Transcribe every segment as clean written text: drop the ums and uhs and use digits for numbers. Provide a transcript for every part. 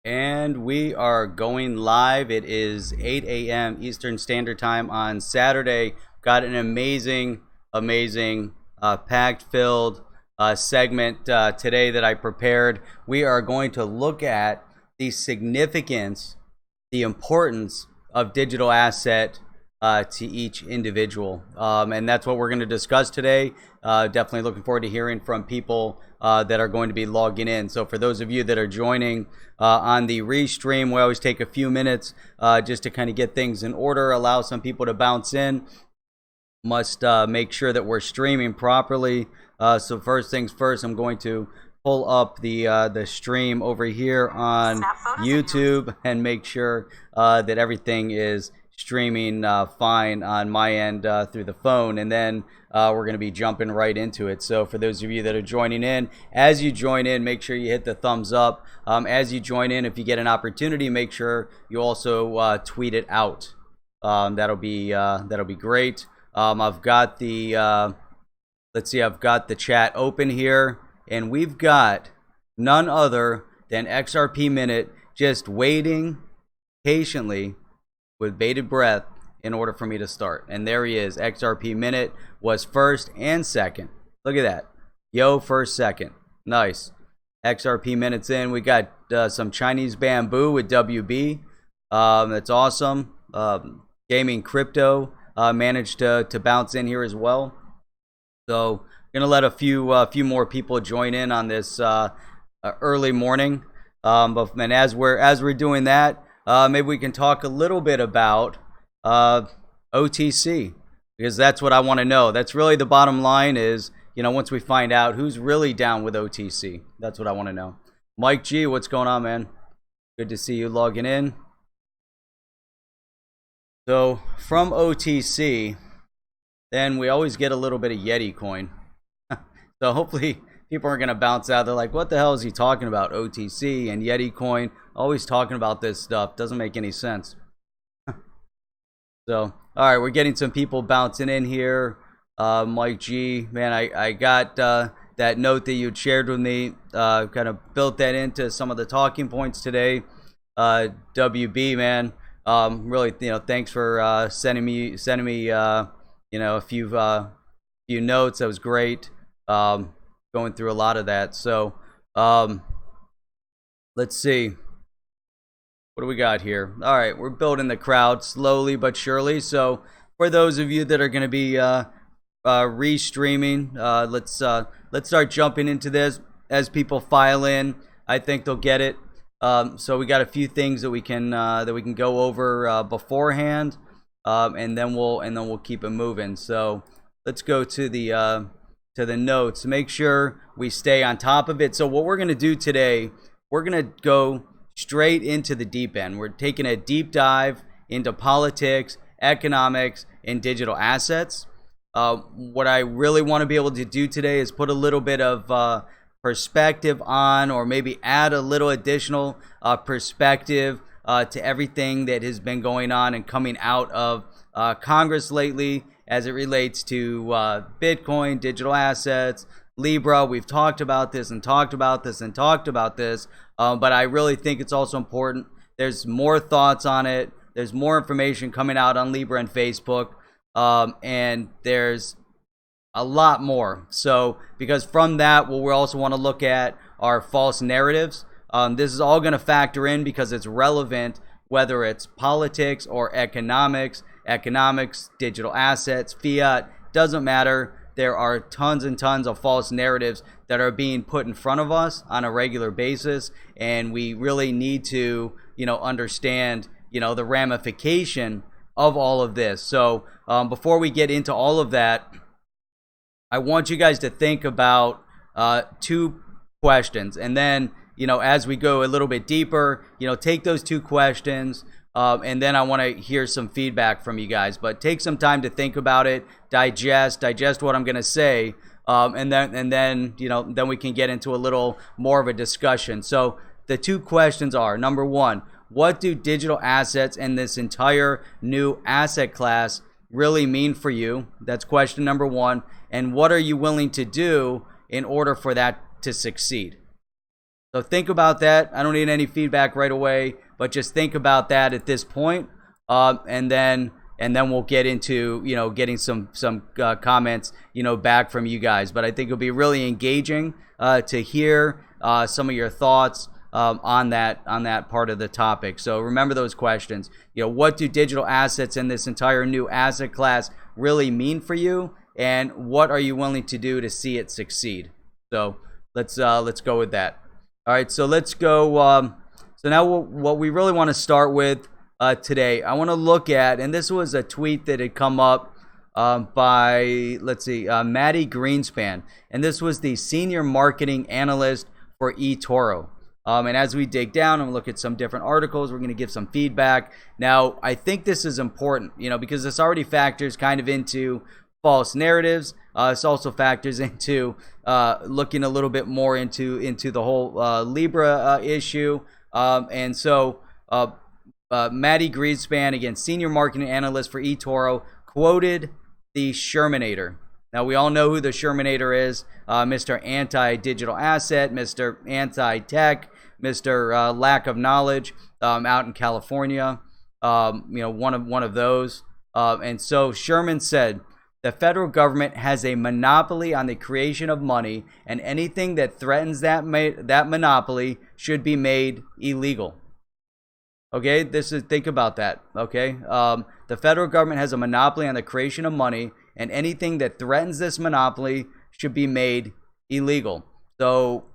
And we are going live. It is 8 a.m. Eastern Standard Time on Saturday. Got an amazing, packed-filled segment today that I prepared. We are going to look at the significance, the importance of digital asset to each individual. And that's what we're going to discuss today. Definitely looking forward to hearing from people that are going to be logging in. So for those of you that are joining on the restream, we always take a few minutes just to kind of get things in order, allow some people to bounce in. Must make sure that we're streaming properly. So first things first, I'm going to pull up the stream over here on YouTube and make sure that everything is streaming fine on my end through the phone, and then we're going to be jumping right into it. So for those of you that are joining in, as you join in, make sure you hit the thumbs up. As you join in, if you get an opportunity, make sure you also tweet it out. That'll be great. I've got the let's see, I've got the chat open here, and we've got none other than XRP Minute just waiting patiently with bated breath in order for me to start. And there he is. XRP Minute was first and second. Look at that. Yo, first, second. Nice. XRP Minute's in. We got some Chinese bamboo with WB. That's awesome. Gaming Crypto managed to bounce in here as well. So gonna let a few more people join in on this early morning. And as we're doing that, maybe we can talk a little bit about OTC, because that's what I want to know. That's really the bottom line is, once we find out who's really down with OTC, that's what I want to know. Mike G, what's going on, man? Good to see you logging in. So from OTC, then we always get a little bit of Yeti coin. So hopefully people aren't going to bounce out. They're like, what the hell is he talking about? OTC and Yeti coin. Always talking about this stuff. Doesn't make any sense. So, all right, we're getting some people bouncing in here. Mike G, man, I got that note that you'd shared with me. Kind of built that into some of the talking points today. WB, man, really, thanks for sending me, a few notes. That was great. Going through a lot of that. So, let's see. What do we got here? All right, we're building the crowd slowly but surely. So for those of you that are going to be restreaming, let's start jumping into this as people file in. I think they'll get it. So we got a few things that we can go over beforehand, and then we'll keep it moving. So let's go to the notes. Make sure we stay on top of it. So what we're going to do today, we're going to go straight into the deep end. We're taking a deep dive into politics, economics, and digital assets. What I really want to be able to do today is put a little bit of perspective on, or maybe add a little additional perspective to everything that has been going on and coming out of Congress lately as it relates to Bitcoin, digital assets, Libra. We've talked about this and talked about this and talked about this, but I really think it's also important. There's more thoughts on it. There's more information coming out on Libra and Facebook, and there's a lot more. So, because from that, what we also want to look at are false narratives. This is all going to factor in because it's relevant, whether it's politics or economics, digital assets, fiat, doesn't matter. There are tons and tons of false narratives that are being put in front of us on a regular basis, and we really need to, understand, the ramification of all of this. So before we get into all of that, I want you guys to think about two questions, and then, as we go a little bit deeper, take those two questions, and then I want to hear some feedback from you guys. But take some time to think about it, digest what I'm going to say, and then then we can get into a little more of a discussion. So the two questions are: number one, what do digital assets and this entire new asset class really mean for you? That's question number one. And what are you willing to do in order for that to succeed? So think about that. I don't need any feedback right away, but just think about that at this point, and then we'll get into getting some comments back from you guys. But I think it'll be really engaging to hear some of your thoughts on that part of the topic. So remember those questions. What do digital assets and this entire new asset class really mean for you, and what are you willing to do to see it succeed? So let's go with that. All right, so let's go. So now what we really want to start with today, I want to look at, and this was a tweet that had come up by, Maddie Greenspan, and this was the senior marketing analyst for eToro. And as we dig down and look at some different articles, we're going to give some feedback. Now, I think this is important, because this already factors kind of into false narratives. This also factors into looking a little bit more into the whole Libra issue. And so Maddie Greenspan, again, senior marketing analyst for eToro, quoted the Shermanator. Now, we all know who the Shermanator is, Mr. Anti-Digital Asset, Mr. Anti-Tech, Mr. Lack of Knowledge out in California, one of those. And so Sherman said, the federal government has a monopoly on the creation of money, and anything that threatens that monopoly should be made illegal. Okay, think about that. Okay, the federal government has a monopoly on the creation of money, and anything that threatens this monopoly should be made illegal. So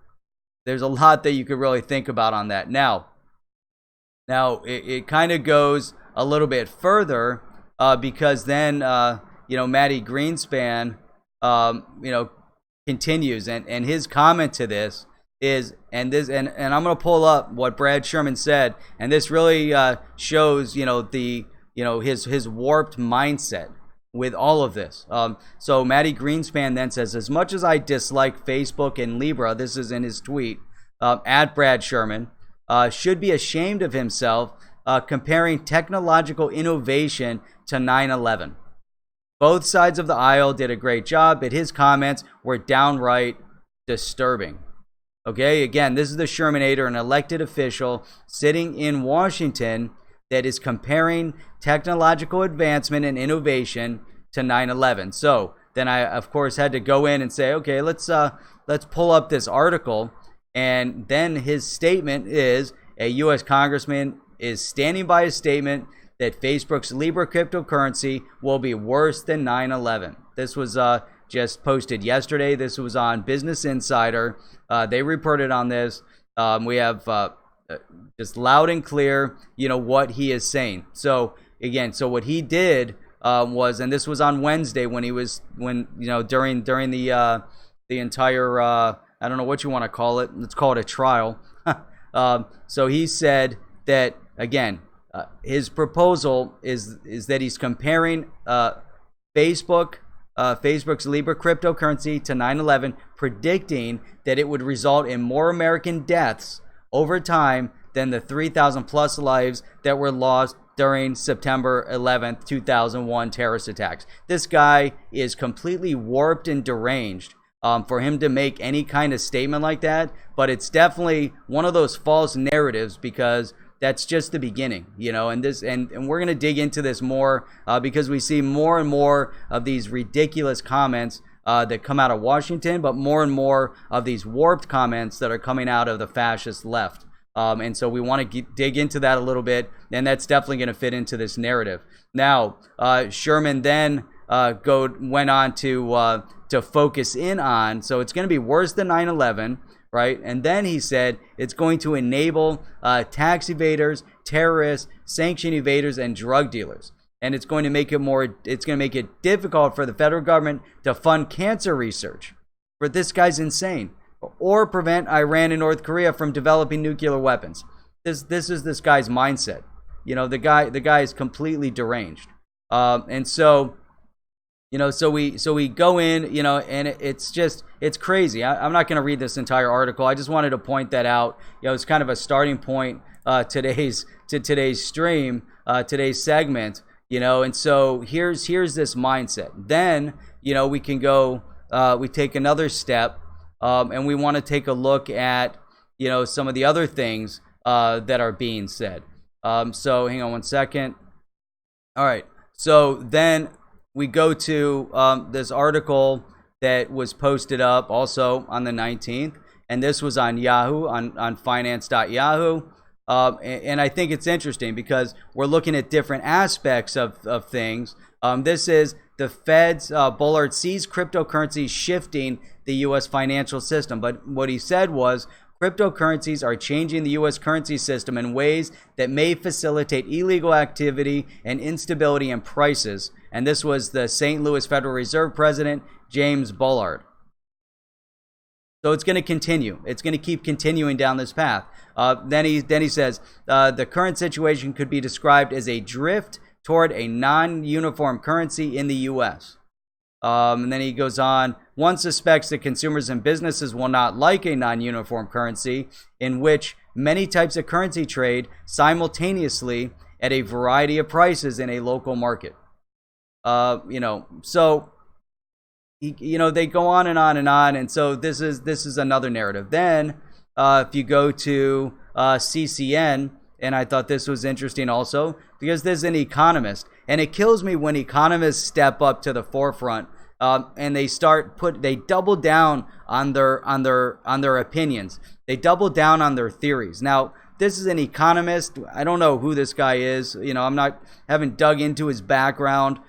there's a lot that you could really think about on that. Now it kind of goes a little bit further because then Maddie Greenspan continues, and his comment to this is, and I'm going to pull up what Brad Sherman said, and this really shows his warped mindset with all of this. So Maddie Greenspan then says, as much as I dislike Facebook and Libra, this is in his tweet, at Brad Sherman, should be ashamed of himself comparing technological innovation to 9/11. Both sides of the aisle did a great job, but his comments were downright disturbing. Okay, again, this is the Shermanator, an elected official sitting in Washington that is comparing technological advancement and innovation to 9/11. So then I, of course, had to go in and say, okay, let's pull up this article. And then his statement is, a U.S. congressman is standing by his statement that Facebook's Libra cryptocurrency will be worse than 9/11. This was just posted yesterday. This was on Business Insider. They reported on this. We have just loud and clear, what he is saying. So again, what he did was, and this was on Wednesday during the entire I don't know what you want to call it. Let's call it a trial. So he said that, again, his proposal is that he's comparing Facebook's Libra cryptocurrency to 9/11, predicting that it would result in more American deaths over time than the 3,000 plus lives that were lost during September 11th, 2001 terrorist attacks. This guy is completely warped and deranged for him to make any kind of statement like that, but it's definitely one of those false narratives, because that's just the beginning, and we're going to dig into this more because we see more and more of these ridiculous comments that come out of Washington, but more and more of these warped comments that are coming out of the fascist left. And so we want to dig into that a little bit, and that's definitely going to fit into this narrative. Now, Sherman then went on to focus in on, so it's going to be worse than 9/11. Right? And then he said it's going to enable tax evaders, terrorists, sanction evaders, and drug dealers. And it's going to make it difficult for the federal government to fund cancer research. But this guy's insane. Or prevent Iran and North Korea from developing nuclear weapons. This is this guy's mindset. The guy is completely deranged. And so so we go in, and it's crazy. I'm not going to read this entire article. I just wanted to point that out. It's kind of a starting point today's stream, today's segment. And so here's this mindset. Then we can go, we take another step, and we want to take a look at some of the other things that are being said. So hang on one second. All right. So then we go to this article that was posted up also on the 19th. And this was on Yahoo, on finance.yahoo. And I think it's interesting because we're looking at different aspects of things. This is the Fed's Bullard sees cryptocurrencies shifting the U.S. financial system. But what he said was cryptocurrencies are changing the U.S. currency system in ways that may facilitate illegal activity and instability in prices. And this was the St. Louis Federal Reserve President, James Bullard. So it's going to continue. It's going to keep continuing down this path. Then he says, the current situation could be described as a drift toward a non-uniform currency in the U.S. And then he goes on, one suspects that consumers and businesses will not like a non-uniform currency in which many types of currency trade simultaneously at a variety of prices in a local market. So they go on and on and on, and so this is another narrative. Then if you go to CCN, and I thought this was interesting also because there's an economist, and it kills me when economists step up to the forefront and they double down on their opinions. They double down on their theories. Now, this is an economist. I don't know who this guy is. Haven't dug into his background.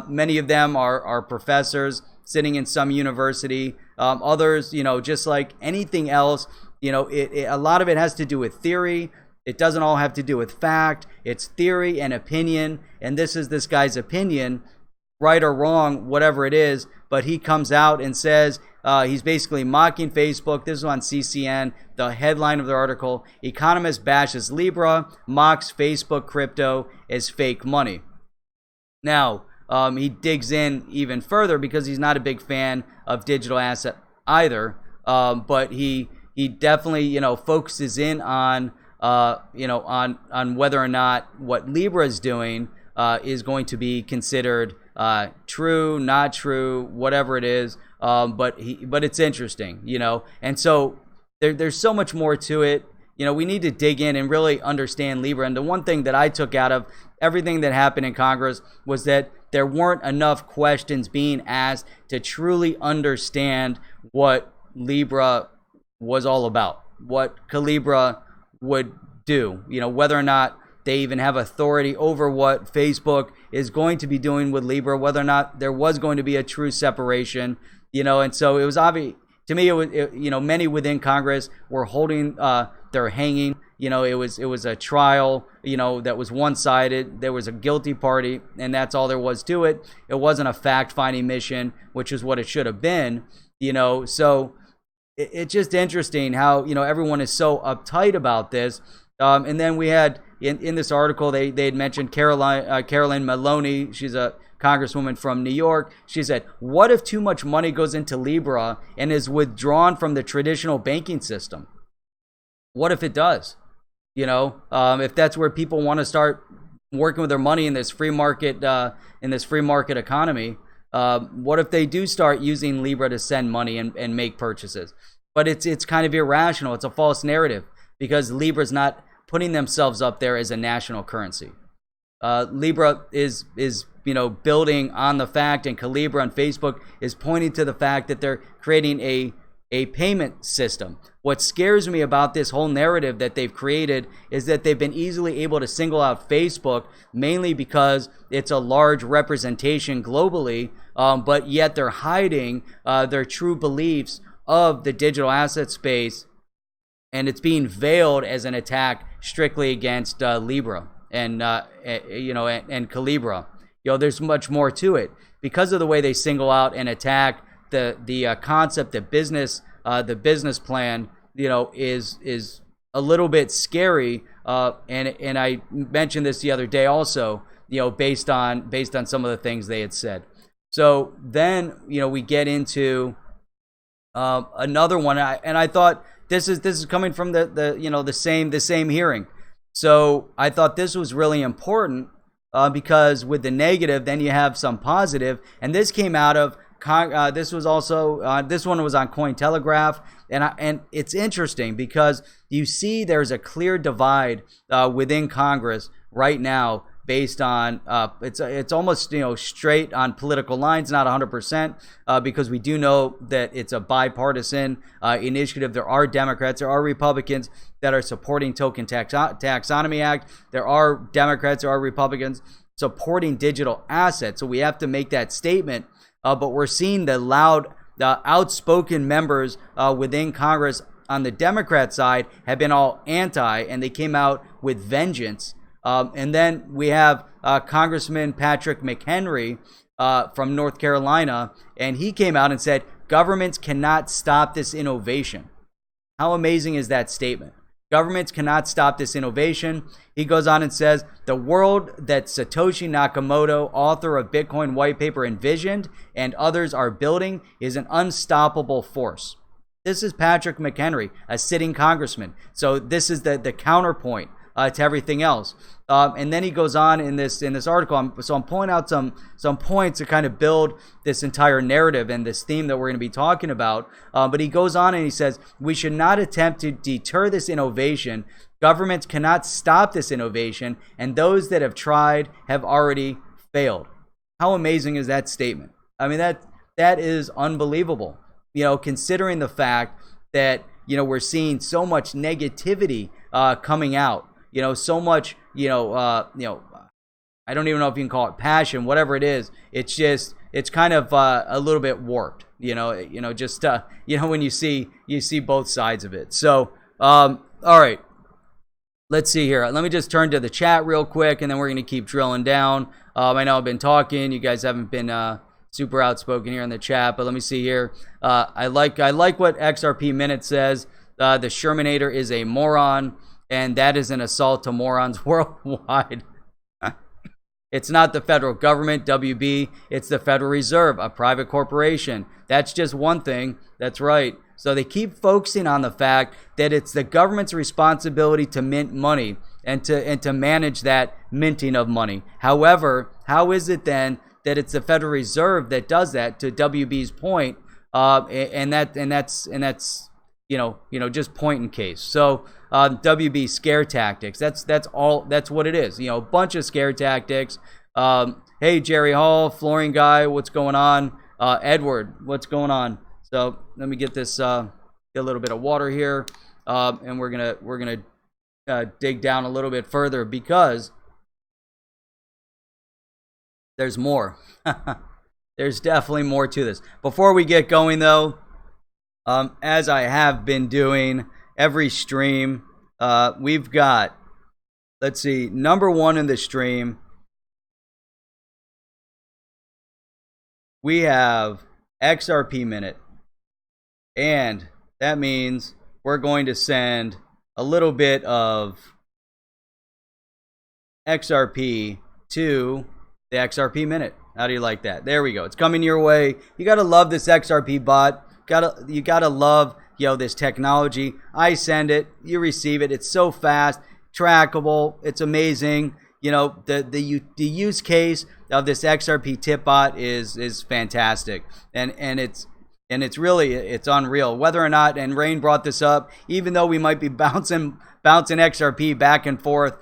Many of them are professors sitting in some university. Others, just like anything else, a lot of it has to do with theory. It doesn't all have to do with fact. It's theory and opinion. And this is this guy's opinion, right or wrong, whatever it is. But he comes out and says he's basically mocking Facebook. This is on CCN. The headline of the article, economist bashes Libra, mocks Facebook crypto as fake money. Now, he digs in even further because he's not a big fan of digital asset either. But he definitely, focuses in on whether or not what Libra is doing is going to be considered true, not true, whatever it is. But it's interesting, and so there's so much more to it. We need to dig in and really understand Libra. And the one thing that I took out of everything that happened in Congress was that there weren't enough questions being asked to truly understand what Libra was all about, what Calibra would do, whether or not they even have authority over what Facebook is going to be doing with Libra, whether or not there was going to be a true separation, and so it was obvious to me. Many within Congress were holding their hanging. It was a trial, that was one-sided. There was a guilty party, and that's all there was to it. It wasn't a fact-finding mission, which is what it should have been, So it's just interesting how, everyone is so uptight about this. And then we had, in this article, they had mentioned Caroline Maloney. She's a congresswoman from New York. She said, what if too much money goes into Libra and is withdrawn from the traditional banking system? What if it does? If that's where people want to start working with their money in this free market economy, what if they do start using Libra to send money and make purchases? But it's kind of irrational. It's a false narrative because Libra's not putting themselves up there as a national currency. Libra is building on the fact, and Calibra and Facebook is pointing to the fact that they're creating a payment system. What scares me about this whole narrative that they've created is that they've been easily able to single out Facebook, mainly because it's a large representation globally, but yet they're hiding their true beliefs of the digital asset space, and it's being veiled as an attack strictly against Libra and Calibra. There's much more to it because of the way they single out and attack the concept, the business plan, is a little bit scary. And I mentioned this the other day also, based on some of the things they had said. So then, we get into another one, and I thought this is coming from the same hearing. So I thought this was really important because with the negative, then you have some positive, and this came out of this was also this one was on Cointelegraph, and it's interesting because you see there's a clear divide within Congress right now based on it's almost straight on political lines, not 100%, because we do know that it's a bipartisan initiative. There are Democrats, there are Republicans that are supporting Token Taxonomy Act. There are Democrats, there are Republicans supporting digital assets. So we have to make that statement. But we're seeing the loud, outspoken members within Congress on the Democrat side have been all anti, and they came out with vengeance. And then we have Congressman Patrick McHenry from North Carolina, and he came out and said, governments cannot stop this innovation. How amazing is that statement? Governments cannot stop this innovation. He goes on and says, the world that Satoshi Nakamoto, author of Bitcoin white paper, envisioned and others are building is an unstoppable force. This is Patrick McHenry, a sitting congressman. So this is the counterpoint to everything else. And then he goes on in this article. I'm pointing out some points to kind of build this entire narrative and this theme that we're going to be talking about. But he goes on and he says, we should not attempt to deter this innovation. Governments cannot stop this innovation, and those that have tried have already failed. How amazing is that statement? I mean, that is unbelievable. Considering the fact that we're seeing so much negativity coming out. So much, I don't even know if you can call it passion, whatever it is. It's kind of a little bit warped, when you see both sides of it. So, all right, let's see here. Let me just turn to the chat real quick, and then we're going to keep drilling down. I know I've been talking. You guys haven't been super outspoken here in the chat, but let me see here. I like what XRP Minute says. The Shermanator is a moron. And that is an assault to morons worldwide. It's not the federal government, WB. It's the Federal Reserve, a private corporation. That's just one thing. That's right. So they keep focusing on the fact that it's the government's responsibility to mint money and to manage that minting of money. However, how is it then that it's the Federal Reserve that does that? To WB's point, and that's just point in case. So. WB scare tactics. That's what it is. A bunch of scare tactics. Hey, Jerry Hall, flooring guy, what's going on? Edward, what's going on? So let me get this, get a little bit of water here, and we're gonna dig down a little bit further because there's more. There's definitely more to this. Before we get going, though, as I have been doing every stream, we've got, let's see, number one in the stream, we have XRP Minute, and that means we're going to send a little bit of XRP to the XRP Minute. How do you like that? There we go. It's coming your way. You gotta love this XRP bot. You gotta love this technology. I send it, you receive it. It's so fast, trackable. It's amazing. The use case of this XRP tip bot is fantastic, and it's really unreal. Whether or not, and Rain brought this up, even though we might be bouncing XRP back and forth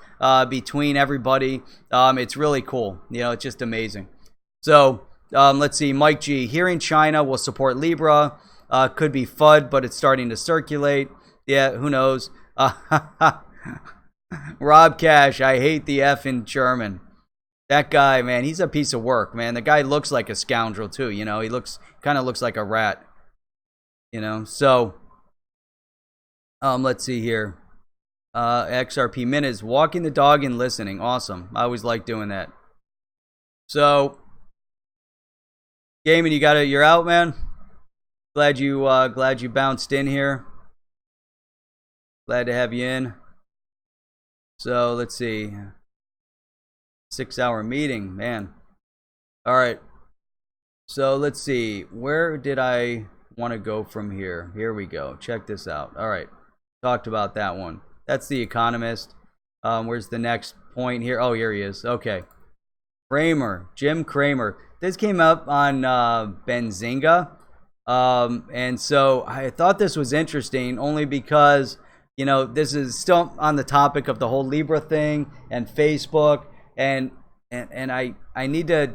between everybody, it's really cool. It's just amazing. So let's see, Mike G. Here in China, will support Libra. Could be FUD, but it's starting to circulate. Yeah, who knows? Rob Cash, I hate the F in German. That guy, man, he's a piece of work, man. The guy looks like a scoundrel too. He kind of looks like a rat. So let's see here. XRP Min is walking the dog and listening. Awesome. I always like doing that. So, Gaming, you're out, man. Glad you bounced in here. Glad to have you in. So let's see. 6-hour meeting, man. All right. So let's see. Where did I want to go from here? Here we go. Check this out. All right. Talked about that one. That's The Economist. Where's the next point here? Oh, here he is. Okay. Jim Cramer. This came up on Benzinga. And so I thought this was interesting only because, you know, this is still on the topic of the whole Libra thing and Facebook. And I need to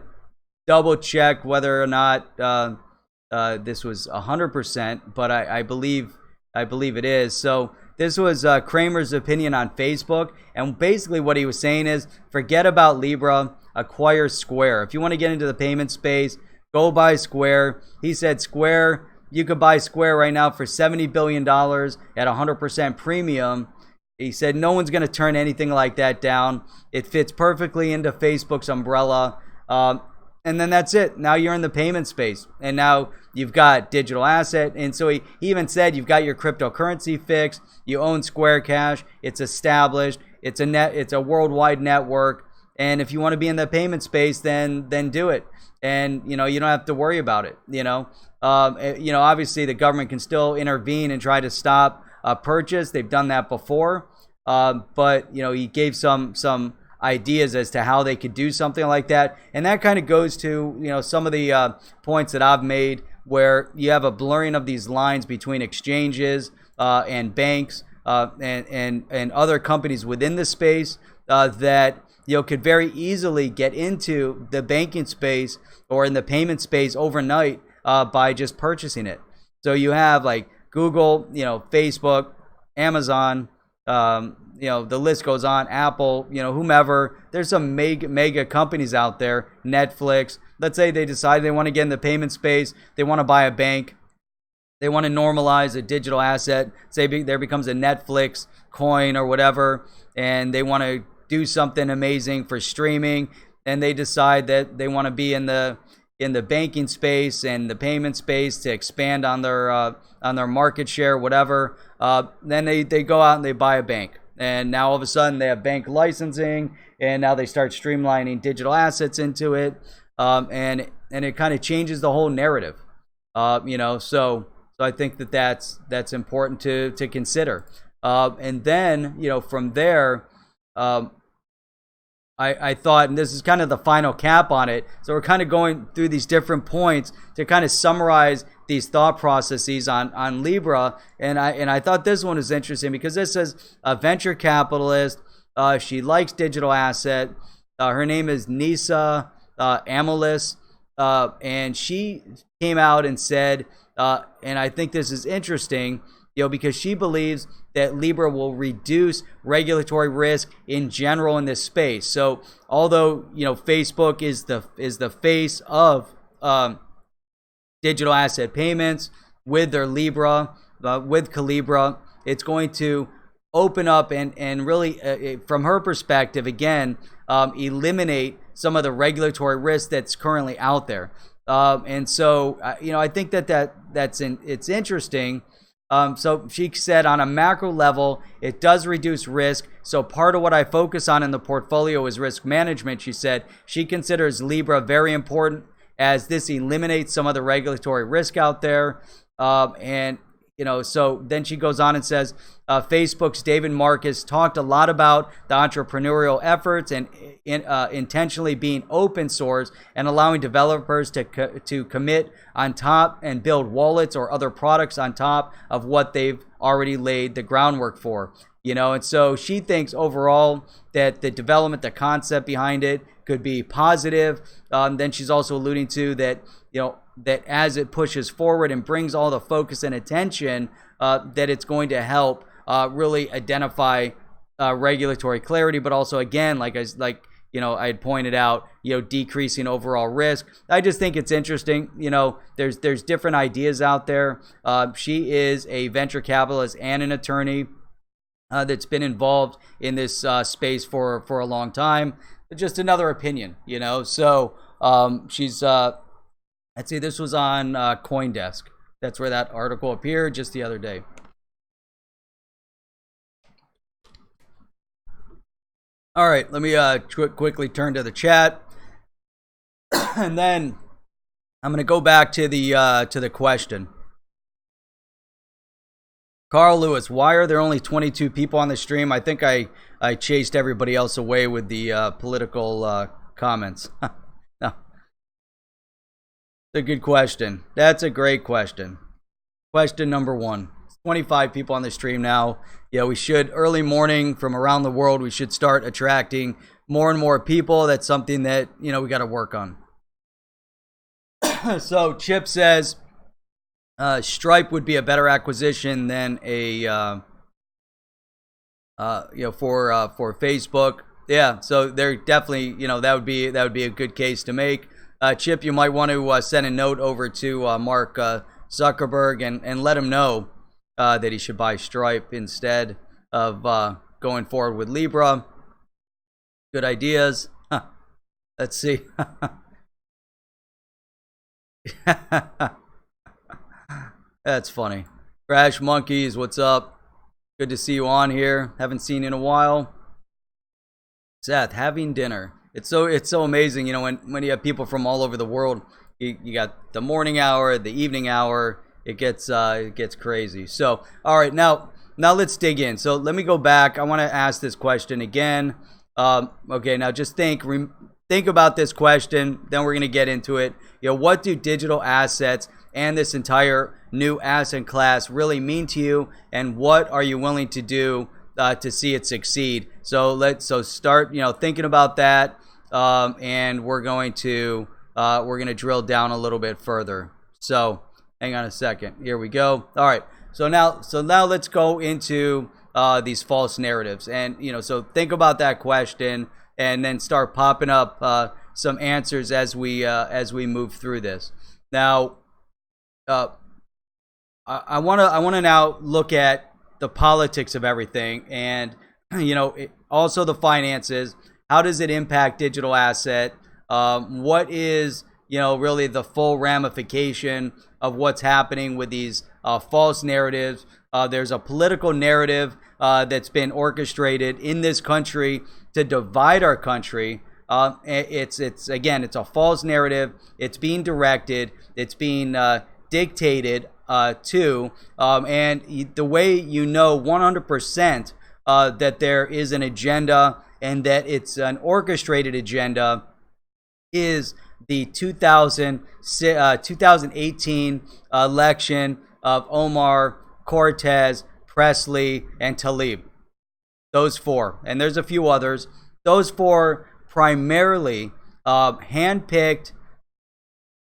double check whether or not this was 100%, but I believe it is. So this was Kramer's opinion on Facebook, and basically what he was saying is forget about Libra, acquire Square. If you want to get into the payment space, go buy Square. He said Square, you could buy Square right now for $70 billion at 100% premium. He said no one's going to turn anything like that down. It fits perfectly into Facebook's umbrella. And then that's it. Now you're in the payment space. And now you've got digital asset. And so he even said you've got your cryptocurrency fixed. You own Square Cash. It's established. It's a worldwide network. And if you want to be in the payment space, then do it. And, you know, you don't have to worry about it, you know. Obviously the government can still intervene and try to stop a purchase. They've done that before. But, you know, he gave some ideas as to how they could do something like that. And that kind of goes to, you know, some of the points that I've made where you have a blurring of these lines between exchanges and banks and other companies within the space that, you know, could very easily get into the banking space or in the payment space overnight by just purchasing it. So you have like Google, you know, Facebook, Amazon, you know, the list goes on, Apple, you know, whomever. There's some mega companies out there, Netflix. Let's say they decide they want to get in the payment space. They want to buy a bank. They want to normalize a digital asset. Say there becomes a Netflix coin or whatever, and they want to do something amazing for streaming, and they decide that they want to be in the banking space and the payment space to expand on their market share, whatever. Then they go out and they buy a bank. And now all of a sudden they have bank licensing, and now they start streamlining digital assets into it, and it kind of changes the whole narrative, you know. So I think that's important to consider, and then, you know, from there, I thought, and this is kind of the final cap on it, so we're kind of going through these different points to kind of summarize these thought processes on Libra, and I thought this one is interesting because this is a venture capitalist. She likes digital asset. Her name is Nisa Amolis, and she came out and said, and I think this is interesting, you know, because she believes that Libra will reduce regulatory risk in general in this space. So although, you know, Facebook is the face of digital asset payments with their Libra, with Calibra, it's going to open up and really, from her perspective, again, eliminate some of the regulatory risk that's currently out there. And so, you know, I think it's interesting. So she said on a macro level, it does reduce risk. So part of what I focus on in the portfolio is risk management. She said she considers Libra very important as this eliminates some of the regulatory risk out there. And, you know, so then she goes on and says, Facebook's David Marcus talked a lot about the entrepreneurial efforts and intentionally being open source and allowing developers to commit on top and build wallets or other products on top of what they've already laid the groundwork for. You know, and so she thinks overall that the development, the concept behind it could be positive. Then she's also alluding to that, you know, that as it pushes forward and brings all the focus and attention, that it's going to help really identify regulatory clarity, but also, again, like you know, I had pointed out, you know, decreasing overall risk. I just think it's interesting. You know, there's different ideas out there. She is a venture capitalist and an attorney that's been involved in this space for a long time. But just another opinion, you know. So she's let's see, this was on CoinDesk. That's where that article appeared just the other day. All right, let me quickly turn to the chat, and then I'm going to go back to the question. Carl Lewis, why are there only 22 people on the stream? I think I chased everybody else away with the political comments. No. It's a good question. That's a great question. Question number 1. 25 people on the stream now. Yeah, we should, early morning from around the world, we should start attracting more and more people. That's something that, we got to work on. So Chip says Stripe would be a better acquisition than for Facebook. Yeah, so they're definitely, that would be a good case to make. Chip, you might want to send a note over to Mark Zuckerberg and let him know that he should buy Stripe instead of going forward with Libra. Good ideas. Let's see. That's funny. Crash Monkeys, what's up? Good to see you on here. Haven't seen you in a while. Seth, having dinner. It's so amazing, when you have people from all over the world. You got the morning hour, the evening hour. It gets crazy. So, all right, now let's dig in. So let me go back. I want to ask this question again. Okay, now just think about this question. Then we're gonna get into it. What do digital assets and this entire new asset class really mean to you, and what are you willing to do to see it succeed? So start thinking about that, and we're gonna drill down a little bit further. So hang on a second. Here we go. All right. So now let's go into these false narratives, and so think about that question, and then start popping up some answers as we move through this. Now, I want to now look at the politics of everything, and also the finances. How does it impact digital asset? What is really the full ramification of what's happening with these false narratives? There's a political narrative that's been orchestrated in this country to divide our country. It's a false narrative. It's being directed. It's being dictated to, and the way 100% that there is an agenda and that it's an orchestrated agenda is the 2018 election of Omar, Cortez, Presley, and Tlaib. Those 4, and there's a few others. Those 4 primarily handpicked,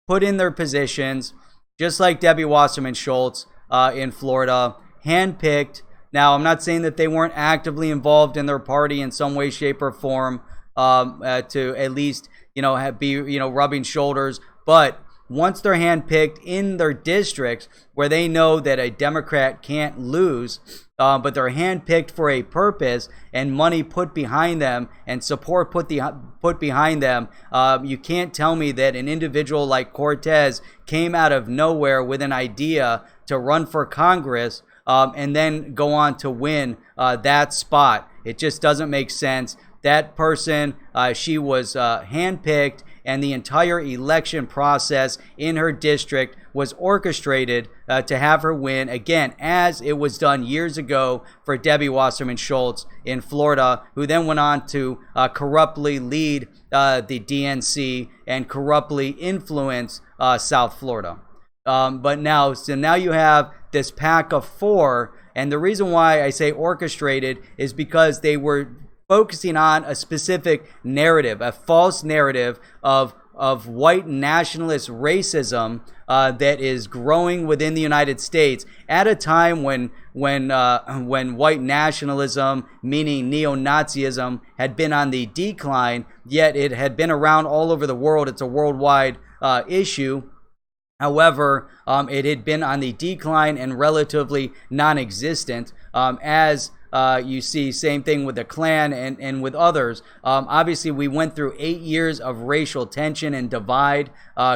put in their positions, just like Debbie Wasserman Schultz in Florida, handpicked. Now, I'm not saying that they weren't actively involved in their party in some way, shape, or form to at least be rubbing shoulders, but once they're handpicked in their districts where they know that a Democrat can't lose, but they're handpicked for a purpose and money put behind them and support put behind them, you can't tell me that an individual like Cortez came out of nowhere with an idea to run for Congress and then go on to win that spot. It just doesn't make sense. That person, she was handpicked, and the entire election process in her district was orchestrated to have her win, again, as it was done years ago for Debbie Wasserman Schultz in Florida, who then went on to corruptly lead the DNC and corruptly influence South Florida. But now you have this pack of 4, and the reason why I say orchestrated is because they were focusing on a specific narrative, a false narrative of white nationalist racism that is growing within the United States at a time when white nationalism, meaning neo-Nazism, had been on the decline, yet it had been around all over the world. It's a worldwide issue. However, it had been on the decline and relatively non-existent as you see, same thing with the Klan and with others. Obviously, we went through 8 years of racial tension and divide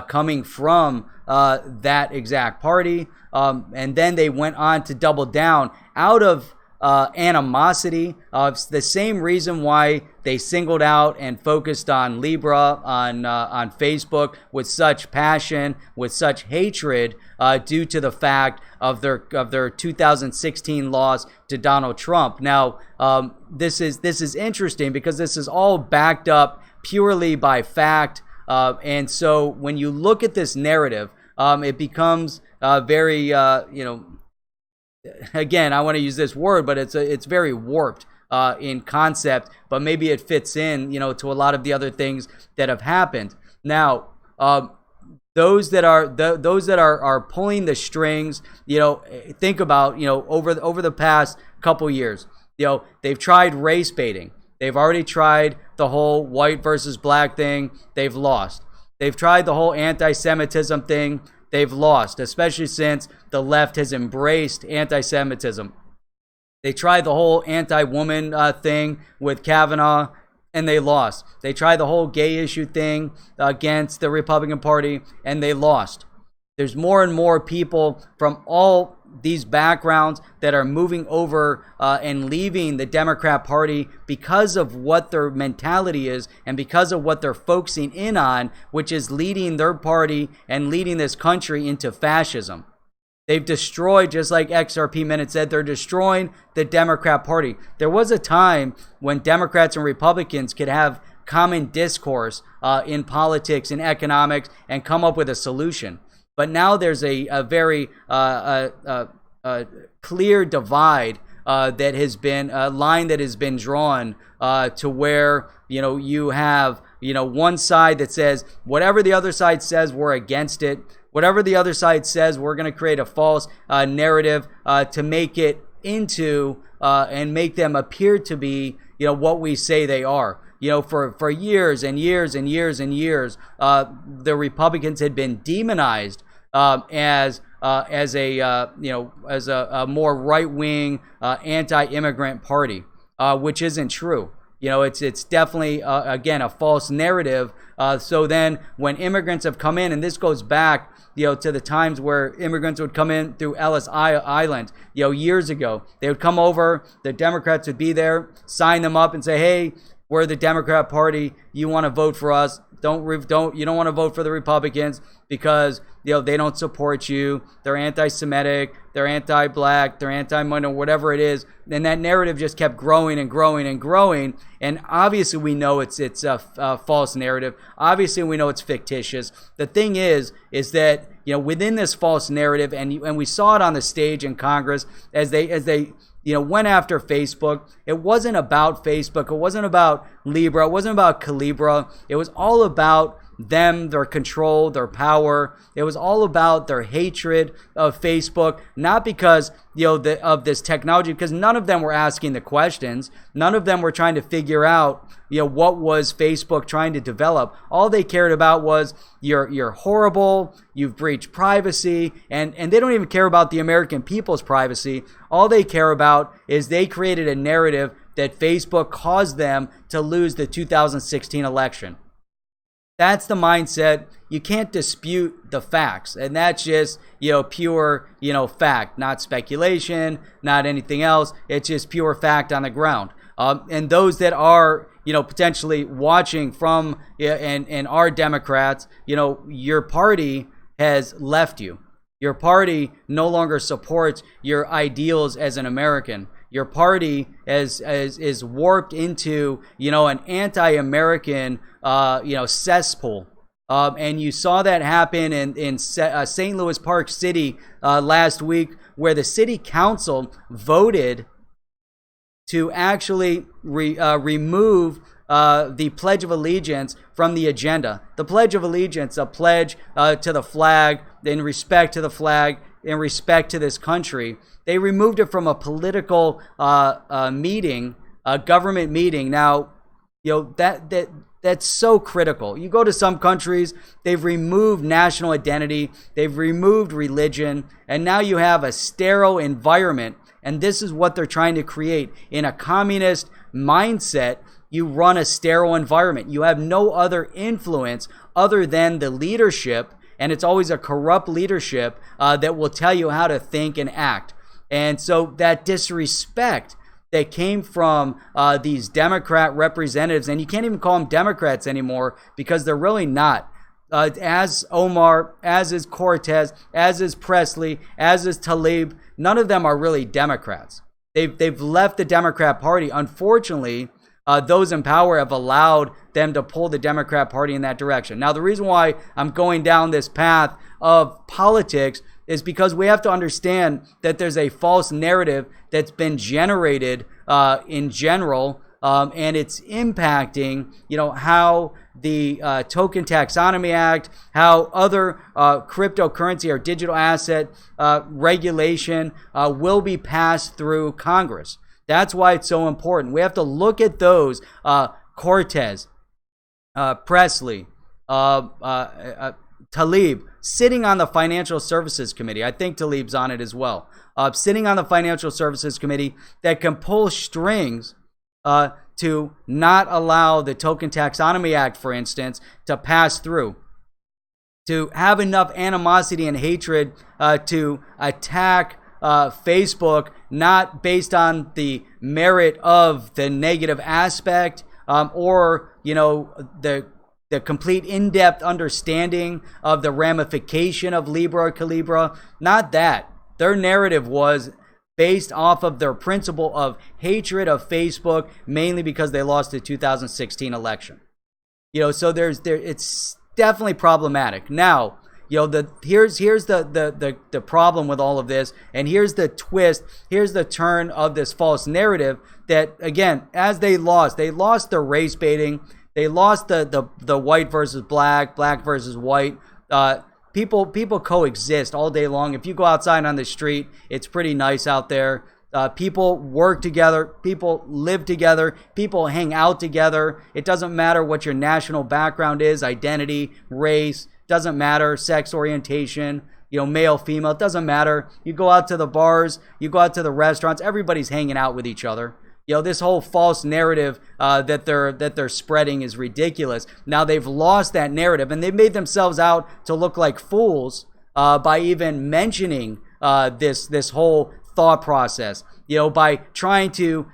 coming from that exact party. And then they went on to double down out of animosity. The same reason why they singled out and focused on Libra on Facebook with such passion, with such hatred, due to the fact of their 2016 loss to Donald Trump. Now, this is interesting because this is all backed up purely by fact. And so when you look at this narrative, it becomes very, again, I want to use this word, but it's very warped in concept, but maybe it fits in, to a lot of the other things that have happened. Now, those that are pulling the strings, think about, over the past couple years, they've tried race baiting. They've already tried the whole white versus black thing. They've lost. They've tried the whole anti-Semitism thing. They've lost, especially since the left has embraced anti-Semitism. They tried the whole anti-woman thing with Kavanaugh, and they lost. They tried the whole gay issue thing against the Republican Party, and they lost. There's more and more people from all these backgrounds that are moving over and leaving the Democrat Party because of what their mentality is and because of what they're focusing in on, which is leading their party and leading this country into fascism. They've destroyed, just like XRP Minute said, they're destroying the Democrat Party. There was a time when Democrats and Republicans could have common discourse in politics and economics and come up with a solution. But now there's a very clear divide that has been a line that has been drawn to where you have one side that says whatever the other side says, we're against it. Whatever the other side says, we're going to create a false narrative to make it into and make them appear to be what we say they are. For years and years and years and years, the Republicans had been demonized as a more right-wing anti-immigrant party, which isn't true. It's definitely again a false narrative. So then, when immigrants have come in, and this goes back to the times where immigrants would come in through Ellis Island, years ago, they would come over. The Democrats would be there, sign them up, and say, "Hey, we're the Democrat Party. You want to vote for us? You don't want to vote for the Republicans because they don't support you. They're anti-Semitic, they're anti-black, they're anti-minority, whatever it is." And that narrative just kept growing and growing and growing. And obviously we know it's a false narrative. Obviously we know it's fictitious. The thing is that within this false narrative, and we saw it on the stage in Congress as they went after Facebook. It wasn't about Facebook. It wasn't about Libra. It wasn't about Calibra. It was all about them, their control, their power. It was all about their hatred of Facebook, not because of this technology, because none of them were asking the questions. None of them were trying to figure out what was Facebook trying to develop. All they cared about was you're horrible, you've breached privacy, and they don't even care about the American people's privacy. All they care about is they created a narrative that Facebook caused them to lose the 2016 election. That's the mindset. You can't dispute the facts, and that's just pure fact, not speculation, not anything else. It's just pure fact on the ground. And those that are potentially watching from and are Democrats, your party has left you. Your party no longer supports your ideals as an American. Your party is warped into an anti-American cesspool. And you saw that happen in St. Louis Park City last week, where the city council voted to actually remove the Pledge of Allegiance from the agenda. The Pledge of Allegiance, a pledge to the flag, in respect to the flag, in respect to this country. They removed it from a political meeting, a government meeting. Now, that's so critical. You go to some countries, they've removed national identity, they've removed religion, and now you have a sterile environment. And this is what they're trying to create. In a communist mindset, you run a sterile environment. You have no other influence other than the leadership, and it's always a corrupt leadership that will tell you how to think and act. And so that disrespect that came from these Democrat representatives, and you can't even call them Democrats anymore because they're really not. As Omar, as is Cortez, as is Presley, as is Tlaib, none of them are really Democrats. They've left the Democrat Party. Unfortunately, those in power have allowed them to pull the Democrat Party in that direction. Now, the reason why I'm going down this path of politics is because we have to understand that there's a false narrative that's been generated in general, and it's impacting, how the Token Taxonomy Act, how other cryptocurrency or digital asset regulation will be passed through Congress. That's why it's so important. We have to look at those Cortez, Presley, Talib, sitting on the Financial Services Committee. I think Talib's on it as well. Sitting on the Financial Services Committee that can pull strings to not allow the Token Taxonomy Act, for instance, to pass through, to have enough animosity and hatred to attack Facebook, not based on the merit of the negative aspect or, the complete in-depth understanding of the ramification of Libra or Calibra. Not that. Their narrative was based off of their principle of hatred of Facebook, mainly because they lost the 2016 election. So it's definitely problematic. Now, here's the problem with all of this, and here's the twist, here's the turn of this false narrative that, again, as they lost the race baiting, they lost the white versus black versus white. People coexist all day long. If you go outside on the street, it's pretty nice out there. People work together. People live together. People hang out together. It doesn't matter what your national background is, identity, race. Doesn't matter, sex orientation, male, female. It doesn't matter. You go out to the bars. You go out to the restaurants. Everybody's hanging out with each other. This whole false narrative that they're spreading is ridiculous. Now they've lost that narrative, and they've made themselves out to look like fools by even mentioning this whole thought process. By trying to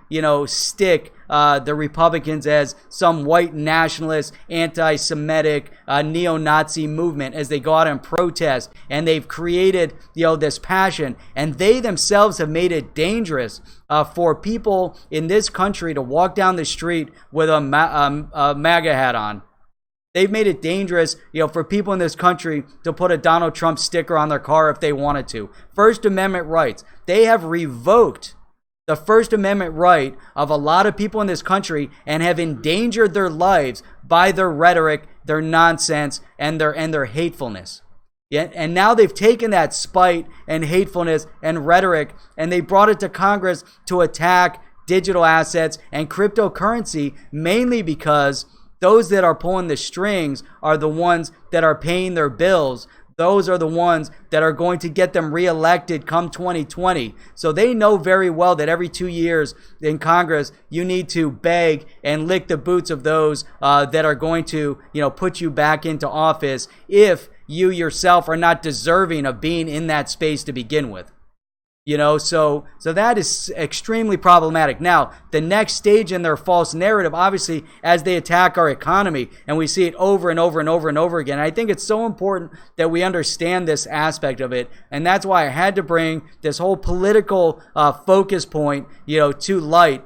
stick the Republicans as some white nationalist, anti-Semitic, neo-Nazi movement as they go out and protest, and they've created this passion, and they themselves have made it dangerous for people in this country to walk down the street with a MAGA hat on. They've made it dangerous, for people in this country to put a Donald Trump sticker on their car if they wanted to. First Amendment rights. They have revoked the First Amendment right of a lot of people in this country and have endangered their lives by their rhetoric, their nonsense, and their hatefulness. Yeah, and now they've taken that spite and hatefulness and rhetoric, and they brought it to Congress to attack digital assets and cryptocurrency, mainly because those that are pulling the strings are the ones that are paying their bills. Those are the ones that are going to get them reelected come 2020. So they know very well that every 2 years in Congress, you need to beg and lick the boots of those that are going to, put you back into office if you yourself are not deserving of being in that space to begin with. So that is extremely problematic. Now, the next stage in their false narrative, obviously, as they attack our economy, and we see it over and over and over and over again. I think it's so important that we understand this aspect of it, and that's why I had to bring this whole political focus point, to light,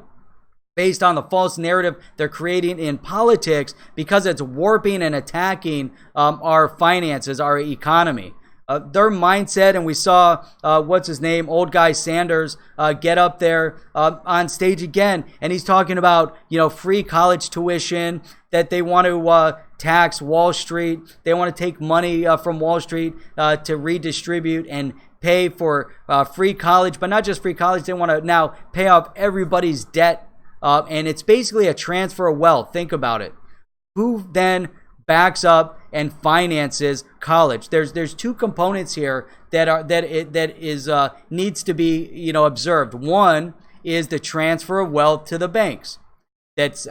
based on the false narrative they're creating in politics, because it's warping and attacking our finances, our economy. Their mindset, and we saw, old guy Sanders, get up there on stage again, and he's talking about, free college tuition, that they want to tax Wall Street. They want to take money from Wall Street to redistribute and pay for free college, but not just free college. They want to now pay off everybody's debt, and it's basically a transfer of wealth. Think about it. Who then backs up and finances college? There's two components here that needs to be observed. One is the transfer of wealth to the banks. That's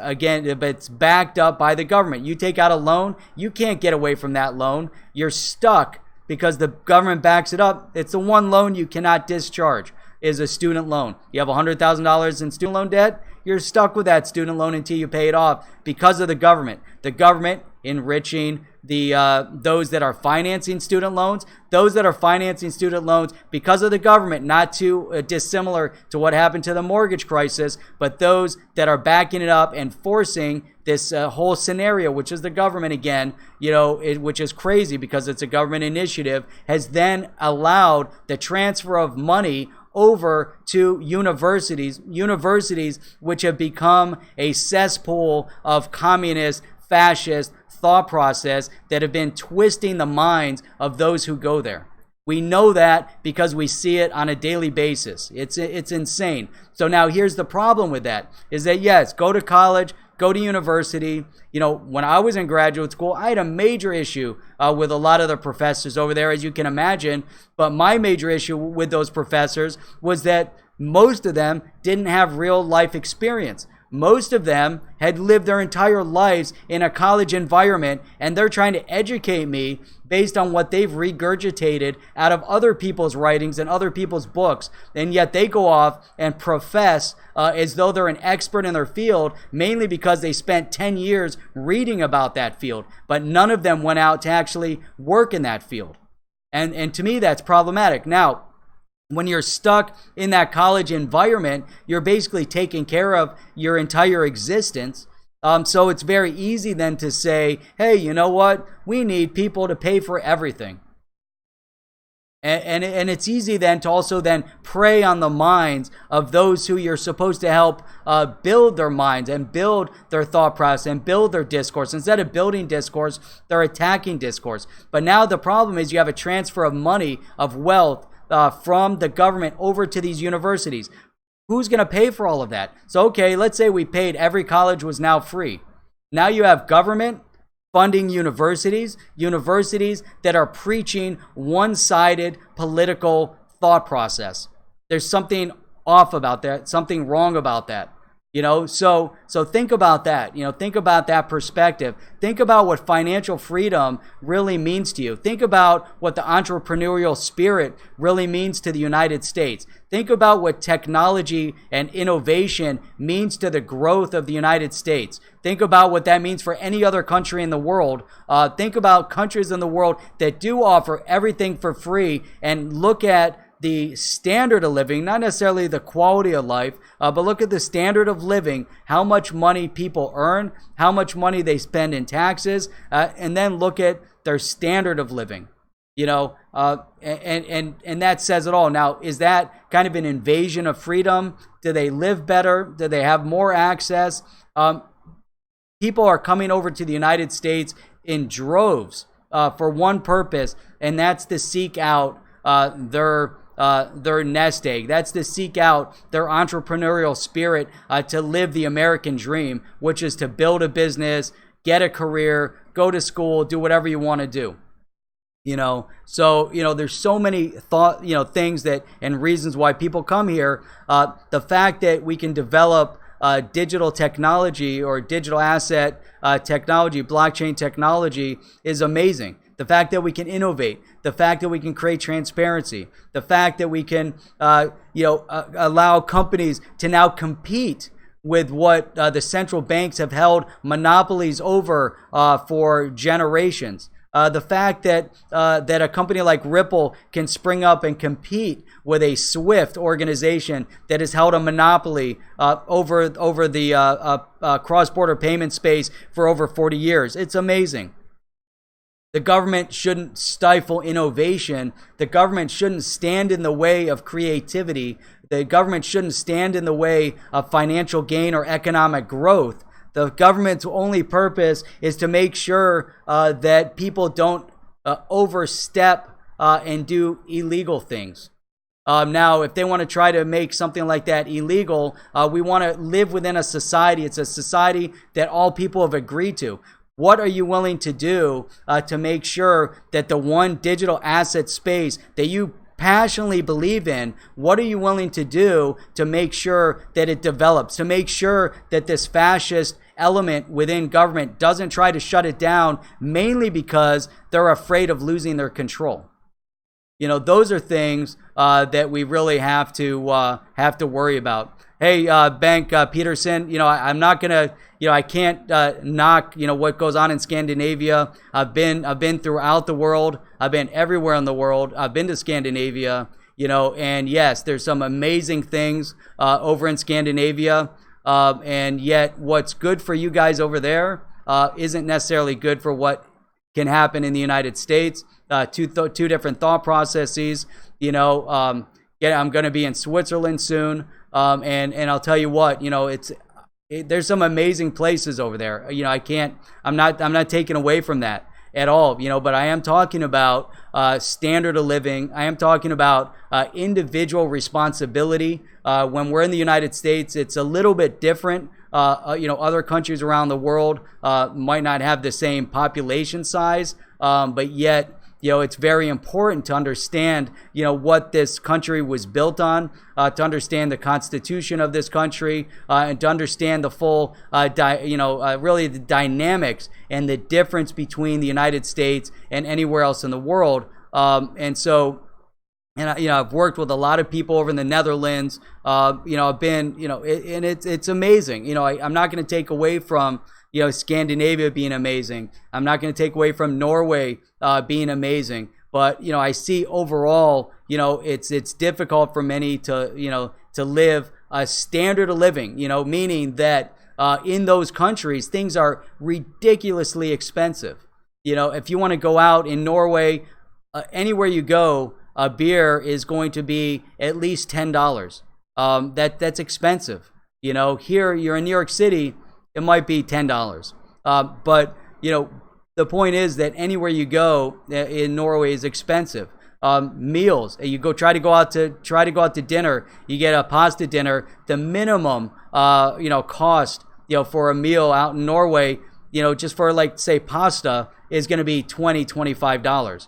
backed up by the government. You take out a loan, you can't get away from that loan. You're stuck because the government backs it up. It's the one loan you cannot discharge, is a student loan. You have $100,000 in student loan debt, you're stuck with that student loan until you pay it off because of the government. The government enriching the those that are financing student loans. Those that are financing student loans because of the government, not too dissimilar to what happened to the mortgage crisis, but those that are backing it up and forcing this whole scenario, which is the government again, which is crazy because it's a government initiative, has then allowed the transfer of money over to universities which have become a cesspool of communist, fascist thought process that have been twisting the minds of those who go there. We know that because we see it on a daily basis. It's insane. So now here's the problem with that, is that yes, go to college, go to university. When I was in graduate school, I had a major issue with a lot of the professors over there, as you can imagine. But my major issue with those professors was that most of them didn't have real life experience. Most of them had lived their entire lives in a college environment, and they're trying to educate me based on what they've regurgitated out of other people's writings and other people's books. And yet they go off and profess as though they're an expert in their field, mainly because they spent 10 years reading about that field. But none of them went out to actually work in that field. And to me, that's problematic. Now, when you're stuck in that college environment, you're basically taking care of your entire existence. So it's very easy then to say, hey, you know what? We need people to pay for everything. And it's easy then to also then prey on the minds of those who you're supposed to help build their minds and build their thought process and build their discourse. Instead of building discourse, they're attacking discourse. But now the problem is you have a transfer of money, of wealth, from the government over to these universities. Who's going to pay for all of that? So, okay, let's say we paid, every college was now free. Now you have government funding universities that are preaching one-sided political thought process. There's something off about that, something wrong about that. So think about that. Think about that perspective. Think about what financial freedom really means to you. Think about what the entrepreneurial spirit really means to the United States. Think about what technology and innovation means to the growth of the United States. Think about what that means for any other country in the world. Think about countries in the world that do offer everything for free, and look at the standard of living, not necessarily the quality of life, but look at the standard of living, how much money people earn, how much money they spend in taxes, and then look at their standard of living, and that says it all. Now, is that kind of an invasion of freedom? Do they live better? Do they have more access? People are coming over to the United States in droves for one purpose, and that's to seek out their nest egg. That's to seek out their entrepreneurial spirit, to live the American dream, which is to build a business, get a career, go to school, do whatever you want to do. So there's so many things that and reasons why people come here. The fact that we can develop digital technology or digital asset technology, blockchain technology, is amazing. The fact that we can innovate, the fact that we can create transparency, the fact that we can, allow companies to now compete with what the central banks have held monopolies over for generations. The fact that a company like Ripple can spring up and compete with a SWIFT organization that has held a monopoly over the cross-border payment space for over 40 years. It's amazing. The government shouldn't stifle innovation. The government shouldn't stand in the way of creativity. The government shouldn't stand in the way of financial gain or economic growth. The government's only purpose is to make sure that people don't overstep and do illegal things. Now, if they want to try to make something like that illegal, we want to live within a society. It's a society that all people have agreed to. What are you willing to do to make sure that the one digital asset space that you passionately believe in, what are you willing to do to make sure that it develops, to make sure that this fascist element within government doesn't try to shut it down, mainly because they're afraid of losing their control? Those are things that we really have to worry about. Hey, Bank Peterson, I'm not gonna, I can't knock, what goes on in Scandinavia. I've been throughout the world. I've been everywhere in the world. I've been to Scandinavia, and yes, there's some amazing things over in Scandinavia. And yet, what's good for you guys over there isn't necessarily good for what can happen in the United States. Two different thought processes. Yeah, I'm going to be in Switzerland soon. And I'll tell you what, there's some amazing places over there. I'm not taking away from that at all, but I am talking about standard of living. I am talking about individual responsibility. When we're in the United States, it's a little bit different. Other countries around the world might not have the same population size, but yet, it's very important to understand, what this country was built on, to understand the constitution of this country, and to understand the full, really the dynamics and the difference between the United States and anywhere else in the world. And I've worked with a lot of people over in the Netherlands. I've been, and it's amazing. I'm not going to take away from, Scandinavia being amazing. I'm not going to take away from Norway being amazing. But, I see overall, it's difficult for many to live a standard of living, meaning that in those countries, things are ridiculously expensive. If you want to go out in Norway, anywhere you go, a beer is going to be at least $10. That's expensive. Here you're in New York City, it might be $10. But the point is that anywhere you go in Norway is expensive. Meals, you try to go out to dinner, you get a pasta dinner. The minimum cost for a meal out in Norway, just for like say pasta is going to be $25.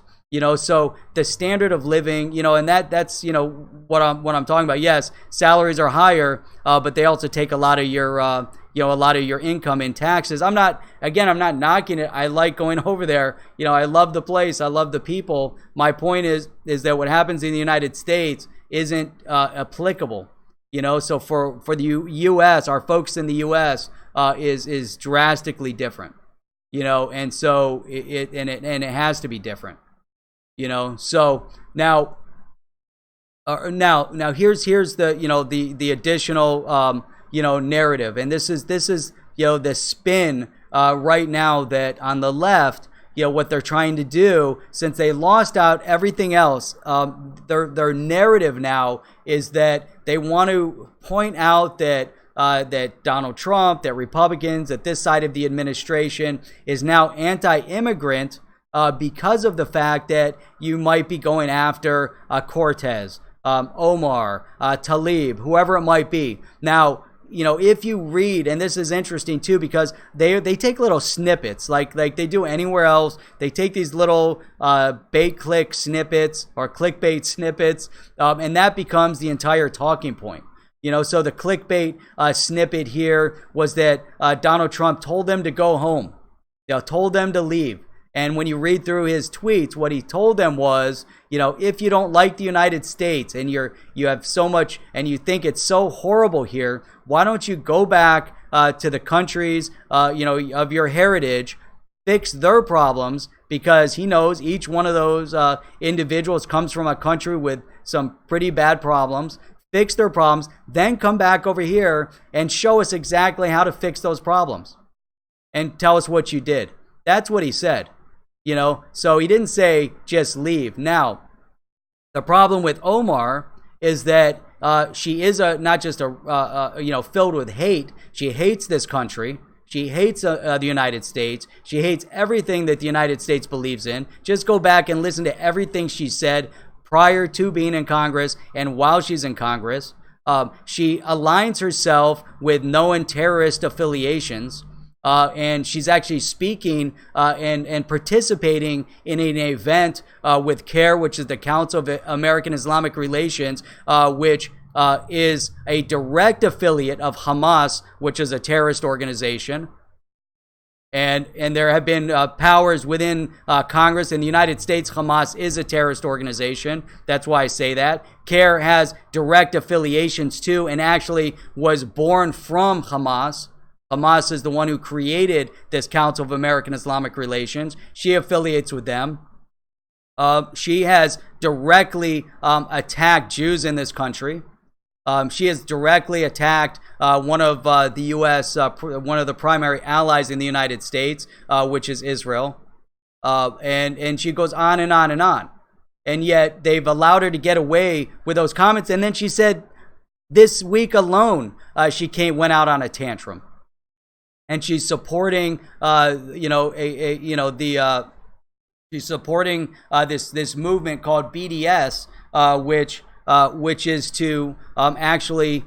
So the standard of living, and that's what I'm talking about. Yes, salaries are higher, but they also take a lot of your income in taxes. I'm not knocking it. I like going over there. I love the place. I love the people. My point is that what happens in the United States isn't applicable. So for the U.S., our folks in the U.S. Is drastically different. And so it has to be different. So now here's the the additional narrative, and this is the spin right now that on the left, what they're trying to do, since they lost out everything else, their narrative now is that they want to point out that Donald Trump, that Republicans, that this side of the administration is now anti-immigrant. Because of the fact that you might be going after Cortez, Omar, Talib, whoever it might be. Now, if you read, and this is interesting too, because they take little snippets, like they do anywhere else. They take these little bait-click snippets or clickbait snippets, and that becomes the entire talking point. So the clickbait snippet here was that Donald Trump told them to go home, told them to leave. And when you read through his tweets, what he told them was, if you don't like the United States and you have so much and you think it's so horrible here, why don't you go back to the countries, of your heritage, fix their problems, because he knows each one of those individuals comes from a country with some pretty bad problems. Fix their problems, then come back over here and show us exactly how to fix those problems and tell us what you did. That's what he said. So he didn't say just leave. Now, the problem with Omar is that she is not just filled with hate. She hates this country. She hates the United States. She hates everything that the United States believes in. Just go back and listen to everything she said prior to being in Congress and while she's in Congress. She aligns herself with known terrorist affiliations. And she's actually speaking and participating in an event with CARE, which is the Council of American Islamic Relations, which is a direct affiliate of Hamas, which is a terrorist organization. And there have been powers within Congress. In the United States, Hamas is a terrorist organization. That's why I say that. CAIR has direct affiliations to and actually was born from Hamas. Hamas is the one who created this Council of American Islamic Relations. She affiliates with them. She has directly attacked Jews in this country. She has directly attacked one of the U.S., one of the primary allies in the United States, which is Israel. And she goes on and on and on. And yet they've allowed her to get away with those comments. And then she said this week alone, she went out on a tantrum. And she's supporting, she's supporting this movement called BDS, which is to actually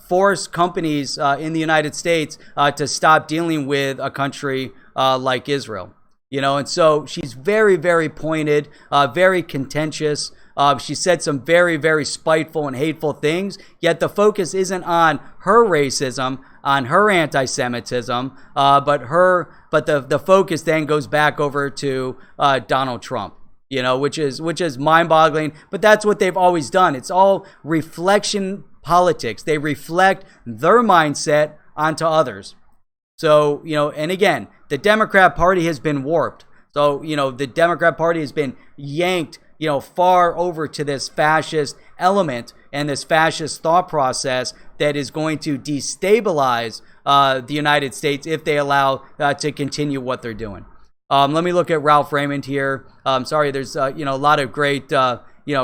force companies in the United States to stop dealing with a country like Israel. And so she's very, very pointed, very contentious. She said some very, very spiteful and hateful things, yet the focus isn't on her racism, on her anti-Semitism, but the focus then goes back over to Donald Trump. Which is mind-boggling, but that's what they've always done. It's all reflection politics. They reflect their mindset onto others. So, and again, the Democrat Party has been warped. So, the Democrat Party has been yanked, far over to this fascist element and this fascist thought process that is going to destabilize the United States if they allow to continue what they're doing. Let me look at Ralph Raymond here. Sorry, there's a lot of great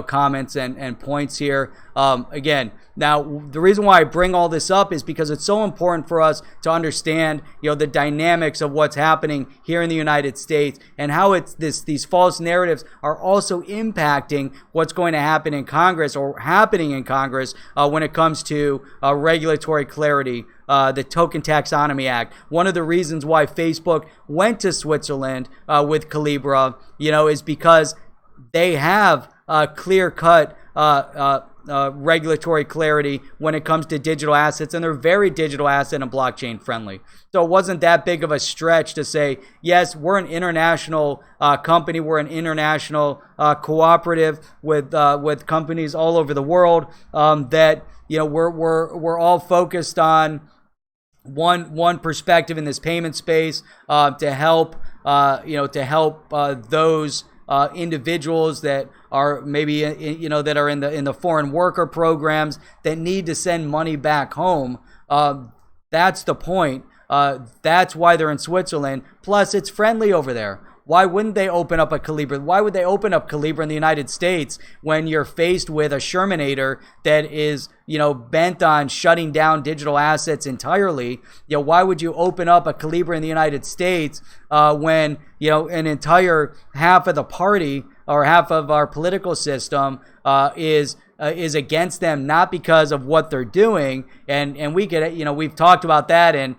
comments and points here. Again, now the reason why I bring all this up is because it's so important for us to understand the dynamics of what's happening here in the United States and how these false narratives are also impacting what's going to happen in Congress or happening in Congress when it comes to regulatory clarity. The Token Taxonomy Act. One of the reasons why Facebook went to Switzerland with Calibra, is because they have clear-cut regulatory clarity when it comes to digital assets, and they're very digital asset and blockchain friendly. So it wasn't that big of a stretch to say, yes, we're an international company, we're an international cooperative with companies all over the world that we're all focused on one perspective in this payment space to help those individuals that are maybe that are in the foreign worker programs that need to send money back home. That's the point. That's why they're in Switzerland. Plus, it's friendly over there. Why wouldn't they open up a Calibra? Why would they open up Calibra in the United States when you're faced with a Shermanator that is, bent on shutting down digital assets entirely? Why would you open up a Calibra in the United States when, an entire half of the party or half of our political system is against them, not because of what they're doing, and we could, we've talked about that, and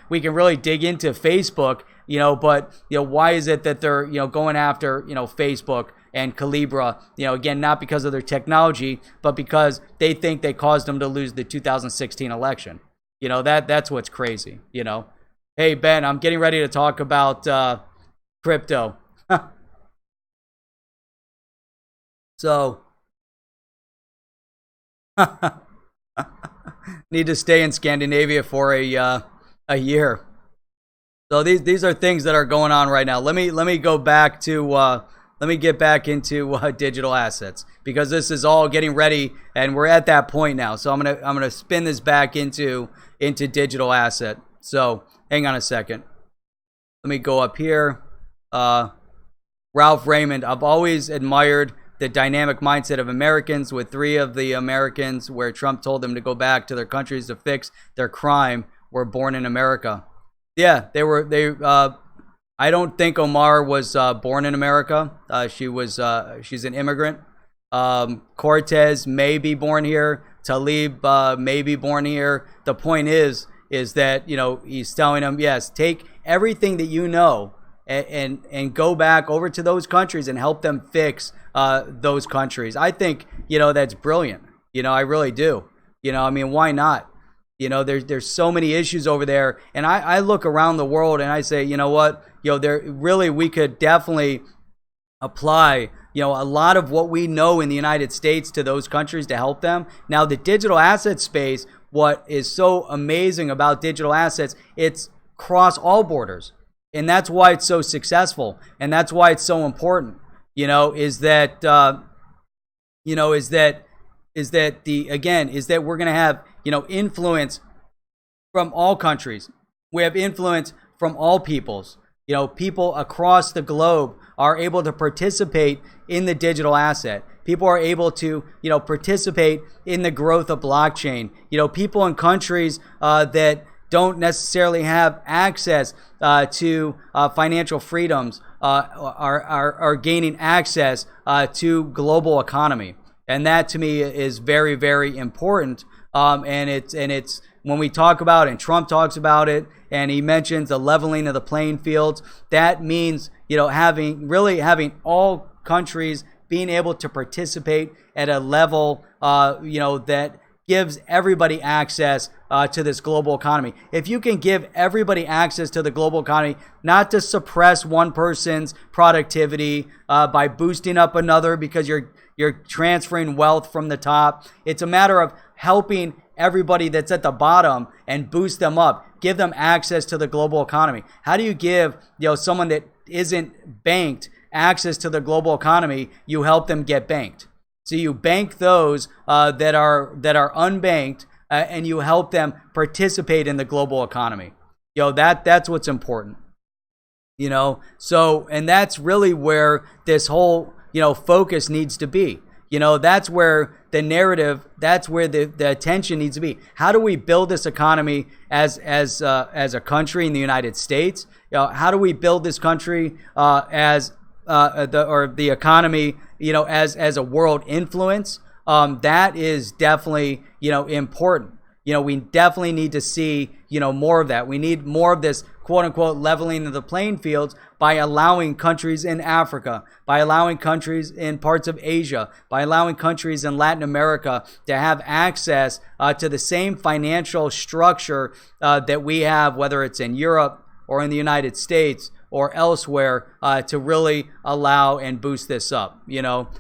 we can really dig into Facebook, but why is it that they're going after Facebook and Calibra? Again, not because of their technology, but because they think they caused them to lose the 2016 election. That's what's crazy. Hey Ben, I'm getting ready to talk about crypto. So need to stay in Scandinavia for a year. So these are things that are going on right now. Let me go back to let me get back into digital assets, because this is all getting ready and we're at that point now. So I'm gonna spin this back into digital asset. So hang on a second. Let me go up here. Ralph Raymond. I've always admired the dynamic mindset of Americans. With 3 of the Americans where Trump told them to go back to their countries to fix their crime were born in America. Yeah, I don't think Omar was born in America. She's an immigrant. Cortez may be born here. Talib may be born here. The point is that he's telling them, yes, take everything that and go back over to those countries and help them fix those countries. I think that's brilliant. I really do. Why not? There's so many issues over there, and I look around the world and I say, you know what, there really we could definitely apply a lot of what we know in the United States to those countries to help them. Now, the digital asset space, what is so amazing about digital assets, it's cross all borders, and that's why it's so successful, and that's why it's so important. Is that we're going to have influence from all countries. We have influence from all peoples. People across the globe are able to participate in the digital asset. People are able to, participate in the growth of blockchain. People in countries that don't necessarily have access to financial freedoms are gaining access to global economy. And that to me is very, very important. And it's when we talk about, and Trump talks about it, and he mentions the leveling of the playing fields, that means, having all countries being able to participate at a level, that gives everybody access to this global economy. If you can give everybody access to the global economy, not to suppress one person's productivity by boosting up another because you're transferring wealth from the top. It's a matter of helping everybody that's at the bottom and boost them up, give them access to the global economy. How do you give someone that isn't banked access to the global economy? You help them get banked. So you bank those that are unbanked, and you help them participate in the global economy. That's what's important. So, and that's really where this whole focus needs to be. That's where the narrative, that's where the attention needs to be. How do we build this economy as a country in the United States? How do we build this country as the economy, as a world influence? That is definitely, important. We definitely need to see, more of that. We need more of this quote unquote leveling of the playing fields by allowing countries in Africa, by allowing countries in parts of Asia, by allowing countries in Latin America to have access to the same financial structure that we have, whether it's in Europe or in the United States or elsewhere, to really allow and boost this up.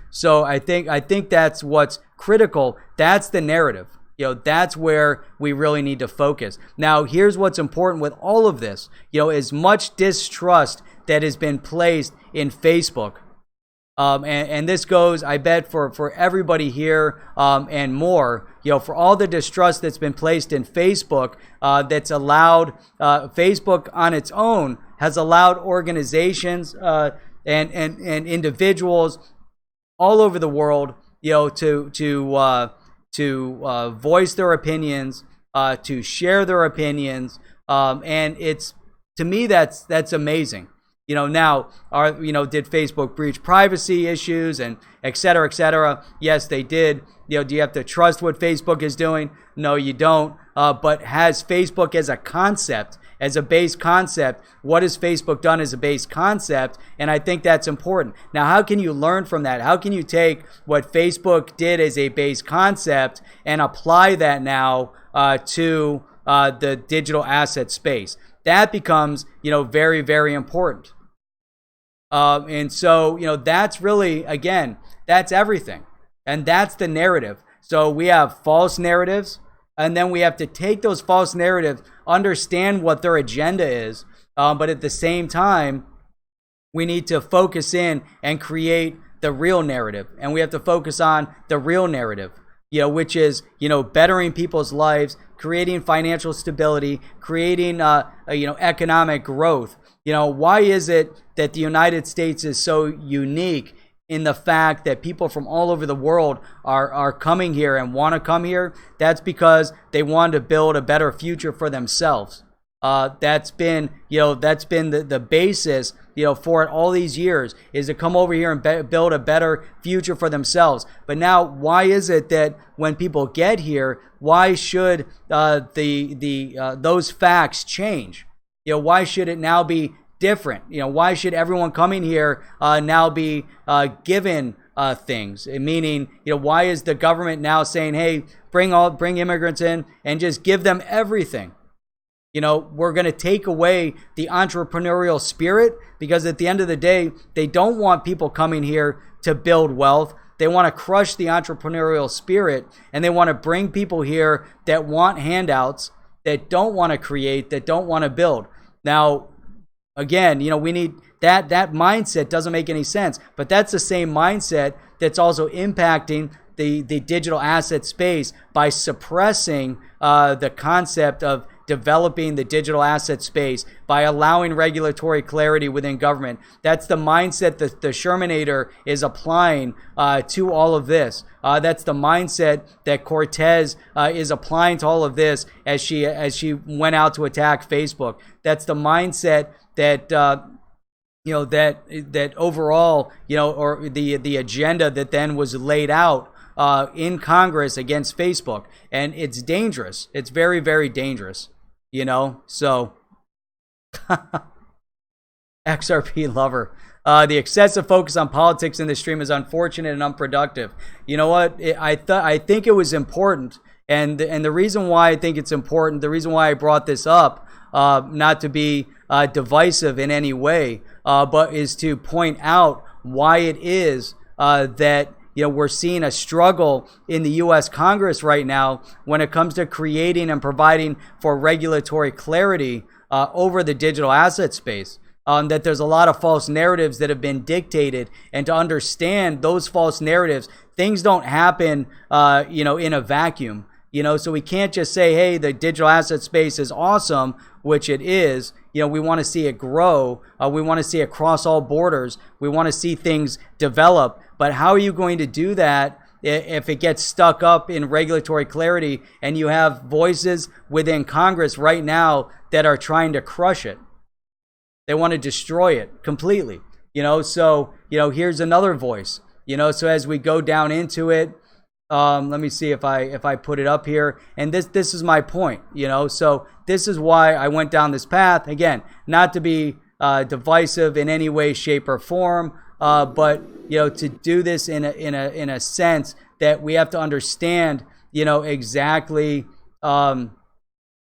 So I think that's what's critical. That's the narrative. That's where we really need to focus. Now, here's what's important with all of this. As much distrust that has been placed in Facebook, and this goes, I bet, for everybody here and more, for all the distrust that's been placed in Facebook, that's allowed, Facebook on its own has allowed organizations and individuals all over the world, to voice their opinions, to share their opinions, and it's, to me, that's amazing. Now, did Facebook breach privacy issues and et cetera, et cetera? Yes, they did. Do you have to trust what Facebook is doing? No, you don't. But has Facebook as a concept, as a base concept, what has Facebook done as a base concept? And I think that's important. Now, how can you learn from that? How can you take what Facebook did as a base concept and apply that now to the digital asset space? That becomes, very, very important. And so, that's really, again, that's everything. And that's the narrative. So we have false narratives, and then we have to take those false narratives, understand what their agenda is, but at the same time, we need to focus in and create the real narrative. And we have to focus on the real narrative, which is, bettering people's lives, creating financial stability, creating, economic growth. Why is it that the United States is so unique in the fact that people from all over the world are coming here and want to come here? That's because they want to build a better future for themselves. That's been the basis, for it all these years, is to come over here and build a better future for themselves. But now, why is it that when people get here, why should those facts change? Why should it now be different? Why should everyone coming here now be given things. Meaning, why is the government now saying, hey, bring immigrants in and just give them everything? We're going to take away the entrepreneurial spirit, because at the end of the day, they don't want people coming here to build wealth. They want to crush the entrepreneurial spirit, and they want to bring people here that want handouts, that don't want to create, that don't want to build. Now, again, we need that mindset. Doesn't make any sense, but that's the same mindset that's also impacting the digital asset space by suppressing the concept of developing the digital asset space, by allowing regulatory clarity within government. That's the mindset that the Shermanator is applying to all of this. That's the mindset that Cortez is applying to all of this as she went out to attack Facebook. That's the mindset that that overall, or the agenda that then was laid out in Congress against Facebook. And it's dangerous. It's very, very dangerous. So XRP lover. The excessive focus on politics in the stream is unfortunate and unproductive. You know what? I think it was important, and the reason why I think it's important, the reason why I brought this up, not to be divisive in any way, but is to point out why it is that we're seeing a struggle in the U.S. Congress right now when it comes to creating and providing for regulatory clarity over the digital asset space. That there's a lot of false narratives that have been dictated, and to understand those false narratives, things don't happen, in a vacuum. So we can't just say, hey, the digital asset space is awesome, which it is. We want to see it grow. We want to see it cross all borders. We want to see things develop. But how are you going to do that if it gets stuck up in regulatory clarity and you have voices within Congress right now that are trying to crush it? They want to destroy it completely. So, here's another voice. So as we go down into it, let me see if I put it up here. And this is my point, so this is why I went down this path. Again, not to be divisive in any way, shape, or form, but to do this in a sense that we have to understand, exactly. I'm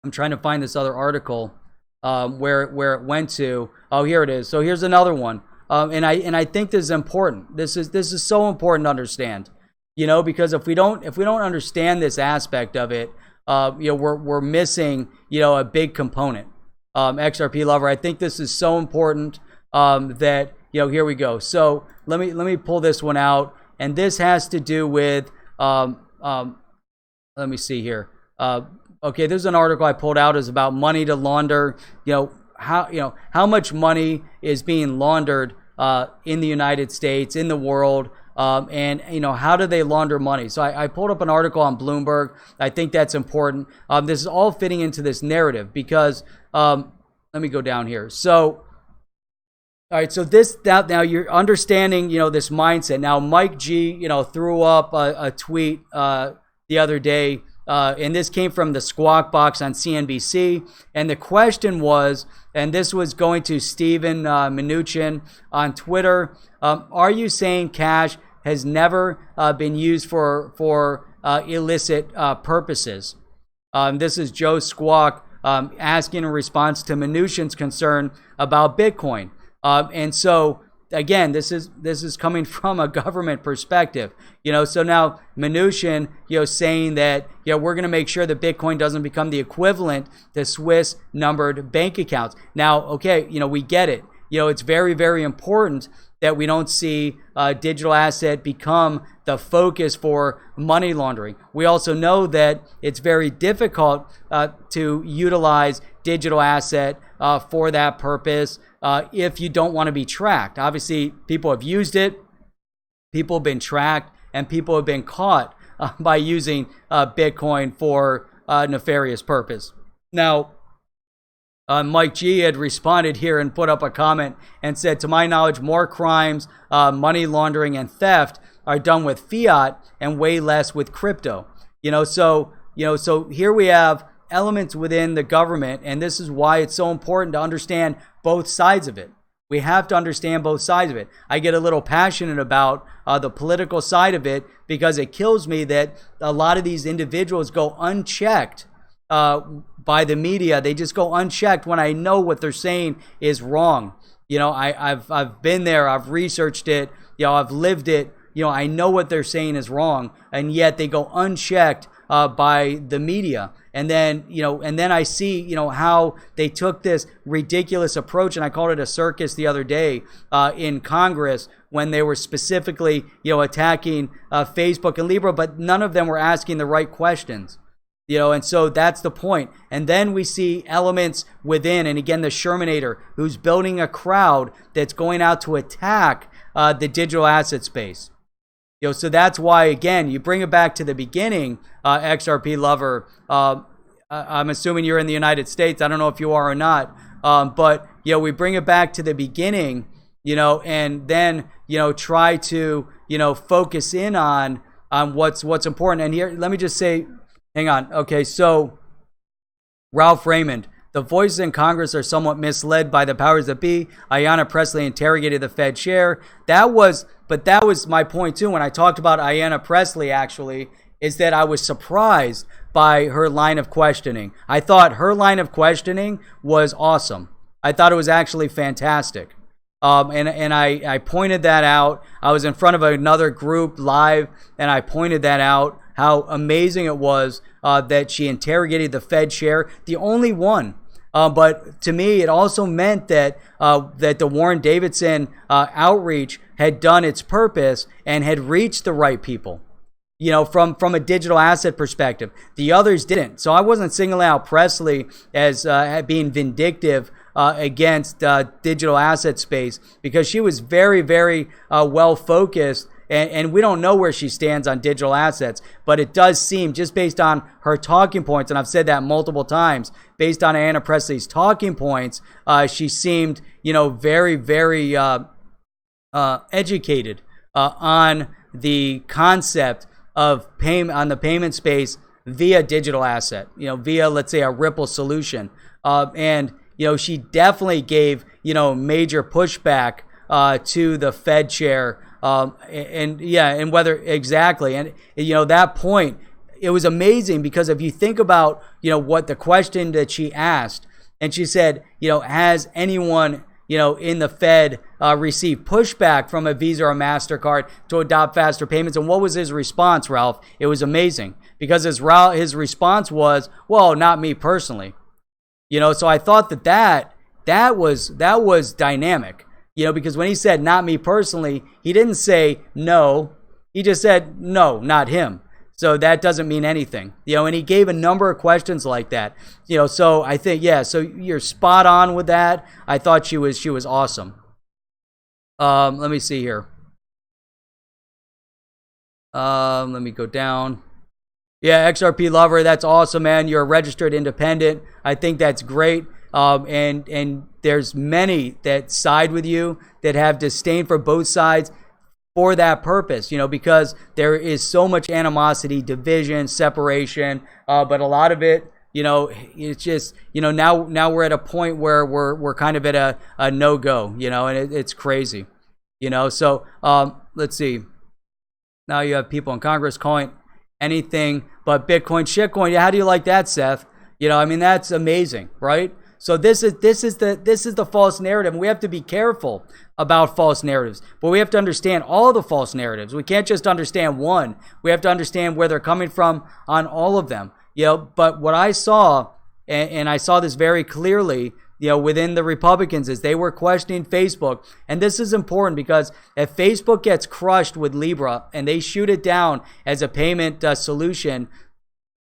trying to find this other article where it went to. Oh, here it is. So here's another one, and I think this is important. This is so important to understand. Because if we don't understand this aspect of it, we're missing, a big component. XRP lover, I think this is so important that, here we go. So let me pull this one out, and this has to do with, let me see here. Okay, there's an article I pulled out is about money to launder. How much money is being laundered in the United States, in the world. And how do they launder money? So I pulled up an article on Bloomberg. I think that's important. This is all fitting into this narrative because let me go down here. So, all right. So now you're understanding, this mindset. Now, Mike G, threw up a tweet the other day, and this came from the Squawk Box on CNBC. And the question was, and this was going to Steven Mnuchin on Twitter. Are you saying cash has never been used for illicit purposes? This is Joe Squawk asking in response to Mnuchin's concern about Bitcoin. And so again, this is coming from a government perspective. So now Mnuchin, saying that we're going to make sure that Bitcoin doesn't become the equivalent to Swiss numbered bank accounts. Now, okay, we get it. It's very, very important that we don't see digital asset become the focus for money laundering. We also know that it's very difficult to utilize digital asset for that purpose if you don't want to be tracked. Obviously, people have used it, people have been tracked, and people have been caught by using Bitcoin for nefarious purpose. Now, Mike G had responded here and put up a comment and said, to my knowledge, more crimes, money laundering, and theft are done with fiat and way less with crypto. So here we have elements within the government, and this is why it's so important to understand both sides of it. We have to understand both sides of it. I get a little passionate about the political side of it because it kills me that a lot of these individuals go unchecked by the media. They just go unchecked when I know what they're saying is wrong. You know, I've been there. I've researched it. You know, I've lived it. You know, I know what they're saying is wrong, and yet they go unchecked by the media. And then, you know, and then I see, you know, how they took this ridiculous approach, and I called it a circus the other day in Congress when they were specifically, you know, attacking Facebook and Libra, but none of them were asking the right questions. You know, and so that's the point. And then we see elements within, and again, the Shermanator, who's building a crowd that's going out to attack the digital asset space. You know, so that's why, again, you bring it back to the beginning, XRP lover. I'm assuming you're in the United States. I don't know if you are or not. But, you know, we bring it back to the beginning, you know, and then, you know, try to, you know, focus in on what's important. And here, let me just say, hang on. Okay, so Ralph Raymond. The voices in Congress are somewhat misled by the powers that be. Ayanna Pressley interrogated the Fed chair. That was my point too when I talked about Ayanna Pressley, actually, is that I was surprised by her line of questioning. I thought her line of questioning was awesome. I thought it was actually fantastic. And I pointed that out. I was in front of another group live, and I pointed that out, how amazing it was that she interrogated the Fed chair, the only one. But to me, it also meant that that the Warren Davidson outreach had done its purpose and had reached the right people, you know, from a digital asset perspective. The others didn't. So I wasn't singling out Pressley as being vindictive against digital asset space, because she was very, very well focused. And we don't know where she stands on digital assets, but it does seem, just based on her talking points, and I've said that multiple times, based on Ayanna Pressley's talking points, she seemed, you know, very, very educated on the concept of on the payment space via digital asset, you know, via, let's say, a Ripple solution. And, you know, she definitely gave, you know, major pushback to the Fed chair. And whether exactly, and you know, that point, it was amazing, because if you think about, you know, what the question that she asked, and she said, you know, has anyone, you know, in the Fed received pushback from a Visa or MasterCard to adopt faster payments? And what was his response, Ralph? It was amazing, because his response was, well, not me personally. You know, so I thought that was dynamic. You know, because when he said, not me personally, he didn't say no. He just said, no, not him. So that doesn't mean anything. You know, and he gave a number of questions like that. You know, so I think, yeah, so you're spot on with that. I thought she was awesome. Let me see here. Let me go down. Yeah, XRP lover, that's awesome, man. You're a registered independent. I think that's great. And there's many that side with you, that have disdain for both sides for that purpose, you know, because there is so much animosity, division, separation, but a lot of it, you know, it's just, you know, now we're at a point where we're kind of at a no-go, you know, and it's crazy, you know. So let's see. Now you have people in Congress calling anything but Bitcoin shitcoin. How do you like that, Seth? You know, I mean, that's amazing, right? So this is the false narrative. And we have to be careful about false narratives, but we have to understand all the false narratives. We can't just understand one. We have to understand where they're coming from on all of them. You know, but what I saw, and I saw this very clearly, you know, within the Republicans, is they were questioning Facebook. And this is important, because if Facebook gets crushed with Libra and they shoot it down as a payment solution,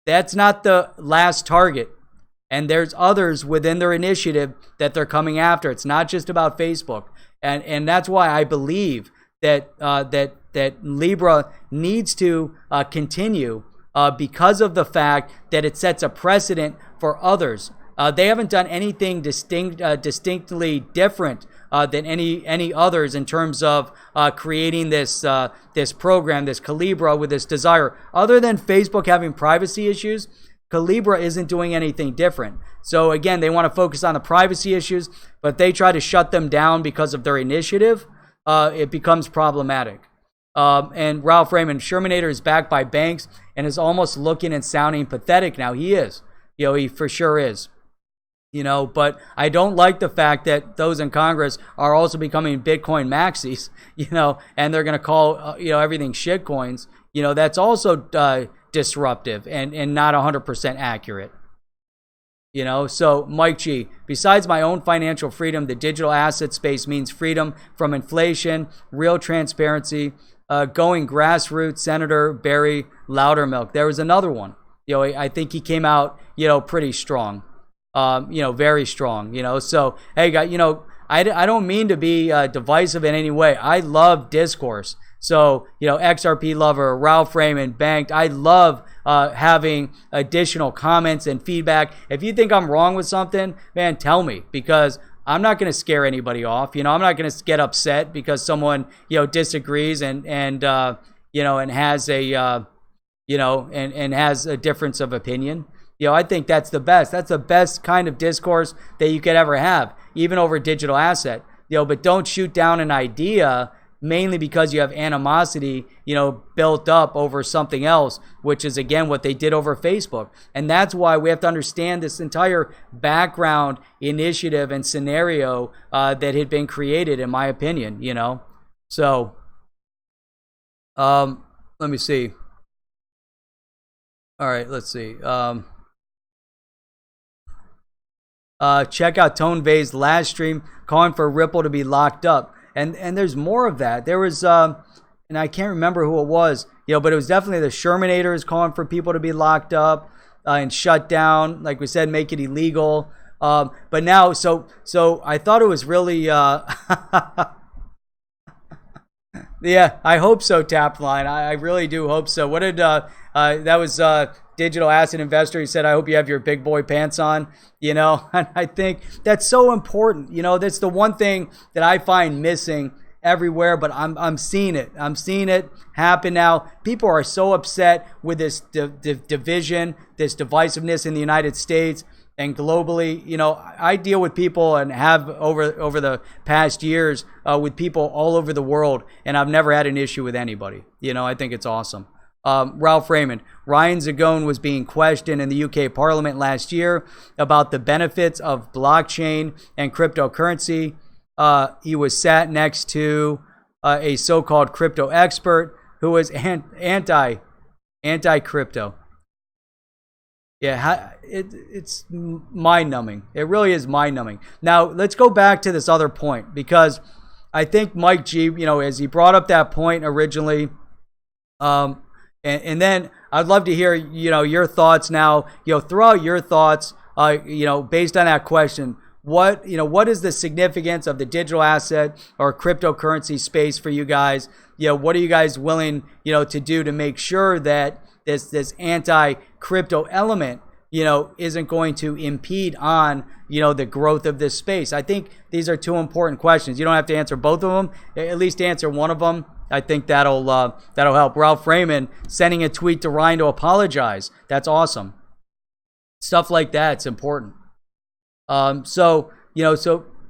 that's not the last target. And there's others within their initiative that they're coming after. It's not just about Facebook. And that's why I believe that that Libra needs to continue, because of the fact that it sets a precedent for others. They haven't done anything distinctly different than any others in terms of creating this program, this Calibra, with this desire. Other than Facebook having privacy issues, Calibra isn't doing anything different. So again, they want to focus on the privacy issues, but they try to shut them down because of their initiative. It becomes problematic. And Ralph Raymond, Shermanator is backed by banks and is almost looking and sounding pathetic now. He is. He for sure is. But I don't like the fact that those in Congress are also becoming Bitcoin maxis, and they're going to call, everything shit coins. That's also disruptive and not 100% accurate. So Mike G, besides my own financial freedom, the digital asset space means freedom from inflation, real transparency, going grassroots, Senator Barry Loudermilk. There was another one. I think he came out, pretty strong. Very strong, so, hey, guys, I don't mean to be divisive in any way. I love discourse. So, XRP lover, Ralph Raymond, Banked. I love having additional comments and feedback. If you think I'm wrong with something, man, tell me, because I'm not going to scare anybody off. I'm not going to get upset because someone, disagrees and has a, and has a difference of opinion. I think that's the best. That's the best kind of discourse that you could ever have, even over a digital asset. But don't shoot down an idea mainly because you have animosity, built up over something else, which is, again, what they did over Facebook. And that's why we have to understand this entire background initiative and scenario that had been created, in my opinion, So, let me see. All right, let's see. Check out Tone Vay's last stream calling for Ripple to be locked up. And there's more of that. There was, and I can't remember who it was, but it was definitely the Shermanators calling for people to be locked up and shut down. Like we said, make it illegal. But now, so I thought it was really, yeah, I hope so, Tapline. I really do hope so. What did, that was Digital Asset Investor. He said, I hope you have your big boy pants on, and I think that's so important. That's the one thing that I find missing everywhere, but I'm seeing it. I'm seeing it happen now. People are so upset with this division, this divisiveness in the United States and globally. I deal with people and have over the past years with people all over the world, and I've never had an issue with anybody. I think it's awesome. Ralph Raymond, Ryan Zagone was being questioned in the UK Parliament last year about the benefits of blockchain and cryptocurrency. He was sat next to a so-called crypto expert who was anti-crypto. Yeah, it's mind-numbing. It really is mind-numbing. Now, let's go back to this other point, because I think Mike G, as he brought up that point originally, and then I'd love to hear, your thoughts now, throw out your thoughts, based on that question. What is the significance of the digital asset or cryptocurrency space for you guys? What are you guys willing, to do to make sure that this anti-crypto element, isn't going to impede on, the growth of this space? I think these are two important questions. You don't have to answer both of them. At least answer one of them. I think that'll help. Ralph Raymond sending a tweet to Ryan to apologize. That's awesome. Stuff like that's important. So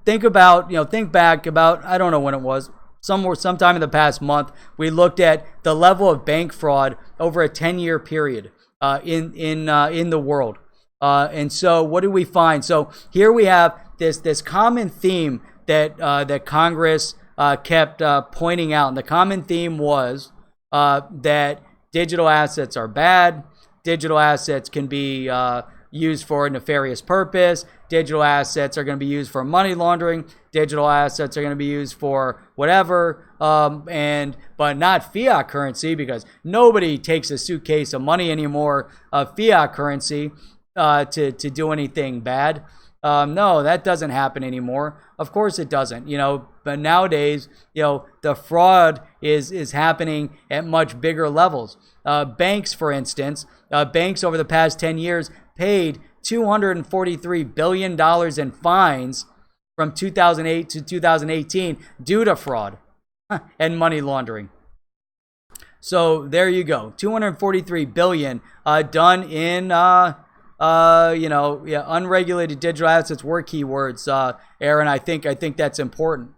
think back about, I don't know when it was, sometime in the past month, we looked at the level of bank fraud over a 10-year period in the world. And so what do we find? So here we have this common theme that Congress kept pointing out. And the common theme was that digital assets are bad. Digital assets can be used for a nefarious purpose. Digital assets are going to be used for money laundering. Digital assets are going to be used for whatever, but not fiat currency, because nobody takes a suitcase of money anymore of fiat currency to do anything bad. No, that doesn't happen anymore. Of course it doesn't, but nowadays, the fraud is happening at much bigger levels. Banks, for instance, banks over the past 10 years paid $243 billion in fines from 2008 to 2018 due to fraud and money laundering. So there you go, $243 billion done in Yeah, unregulated digital assets were keywords, Aaron. I think that's important.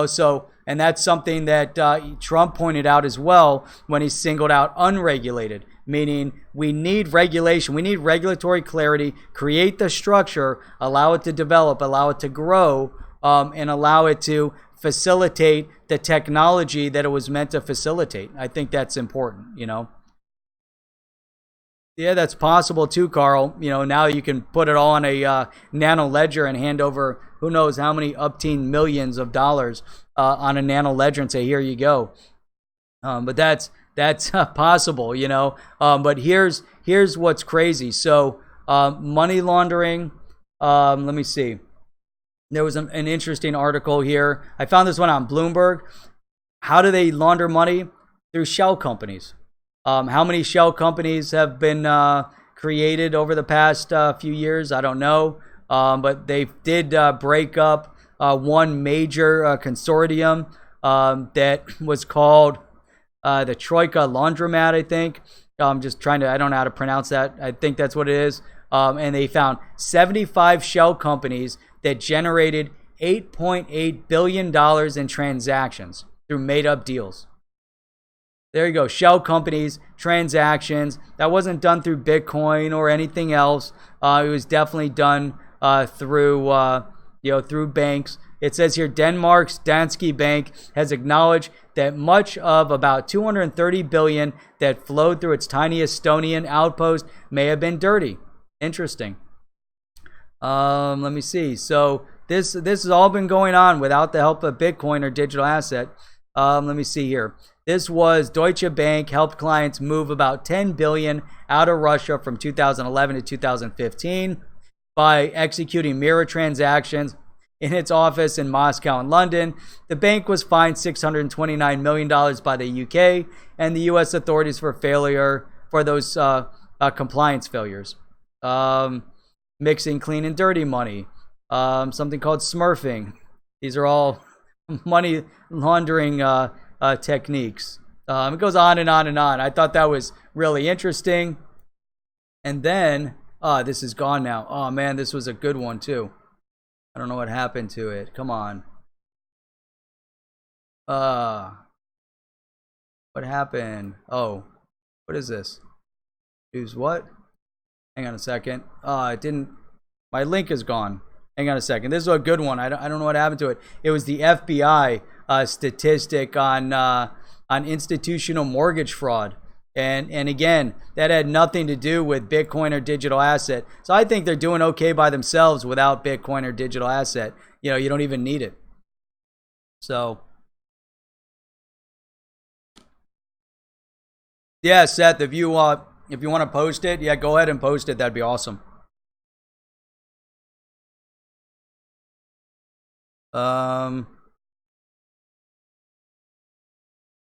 So, and that's something that Trump pointed out as well when he singled out unregulated, meaning we need regulation, we need regulatory clarity, create the structure, allow it to develop, allow it to grow, and allow it to facilitate the technology that it was meant to facilitate. I think that's important. Yeah, that's possible too, Carl. Now you can put it all on a nano ledger and hand over who knows how many upteen millions of dollars on a nano ledger and say, here you go. But that's possible, But here's what's crazy. So money laundering. Let me see. There was an interesting article here. I found this one on Bloomberg. How do they launder money? Through shell companies. How many shell companies have been created over the past few years? I don't know. But they did break up one major consortium that was called the Troika Laundromat, I think. I'm just trying to, I don't know how to pronounce that. I think that's what it is. And they found 75 shell companies that generated $8.8 billion in transactions through made-up deals. There you go. Shell companies, transactions. That wasn't done through Bitcoin or anything else. It was definitely done through banks. It says here, Denmark's Danske Bank has acknowledged that much of about 230 billion that flowed through its tiny Estonian outpost may have been dirty. Interesting. Let me see. So this has all been going on without the help of Bitcoin or digital asset. Let me see here. This was Deutsche Bank helped clients move about 10 billion out of Russia from 2011 to 2015 by executing mirror transactions in its office in Moscow and London. The bank was fined $629 million by the UK and the US authorities for those compliance failures. Mixing clean and dirty money. Something called smurfing. These are all money laundering techniques. It goes on and on and on. I thought that was really interesting. And then, this is gone now. Oh man, this was a good one too. I don't know what happened to it. Come on. What happened? Oh, what is this? Use what? Hang on a second. It didn't. My link is gone. Hang on a second. This is a good one. I don't know what happened to it. It was the FBI statistic on institutional mortgage fraud. And again, that had nothing to do with Bitcoin or digital asset. So I think they're doing okay by themselves without Bitcoin or digital asset. You don't even need it. So, yeah, Seth, if you want to post it, yeah, go ahead and post it. That'd be awesome.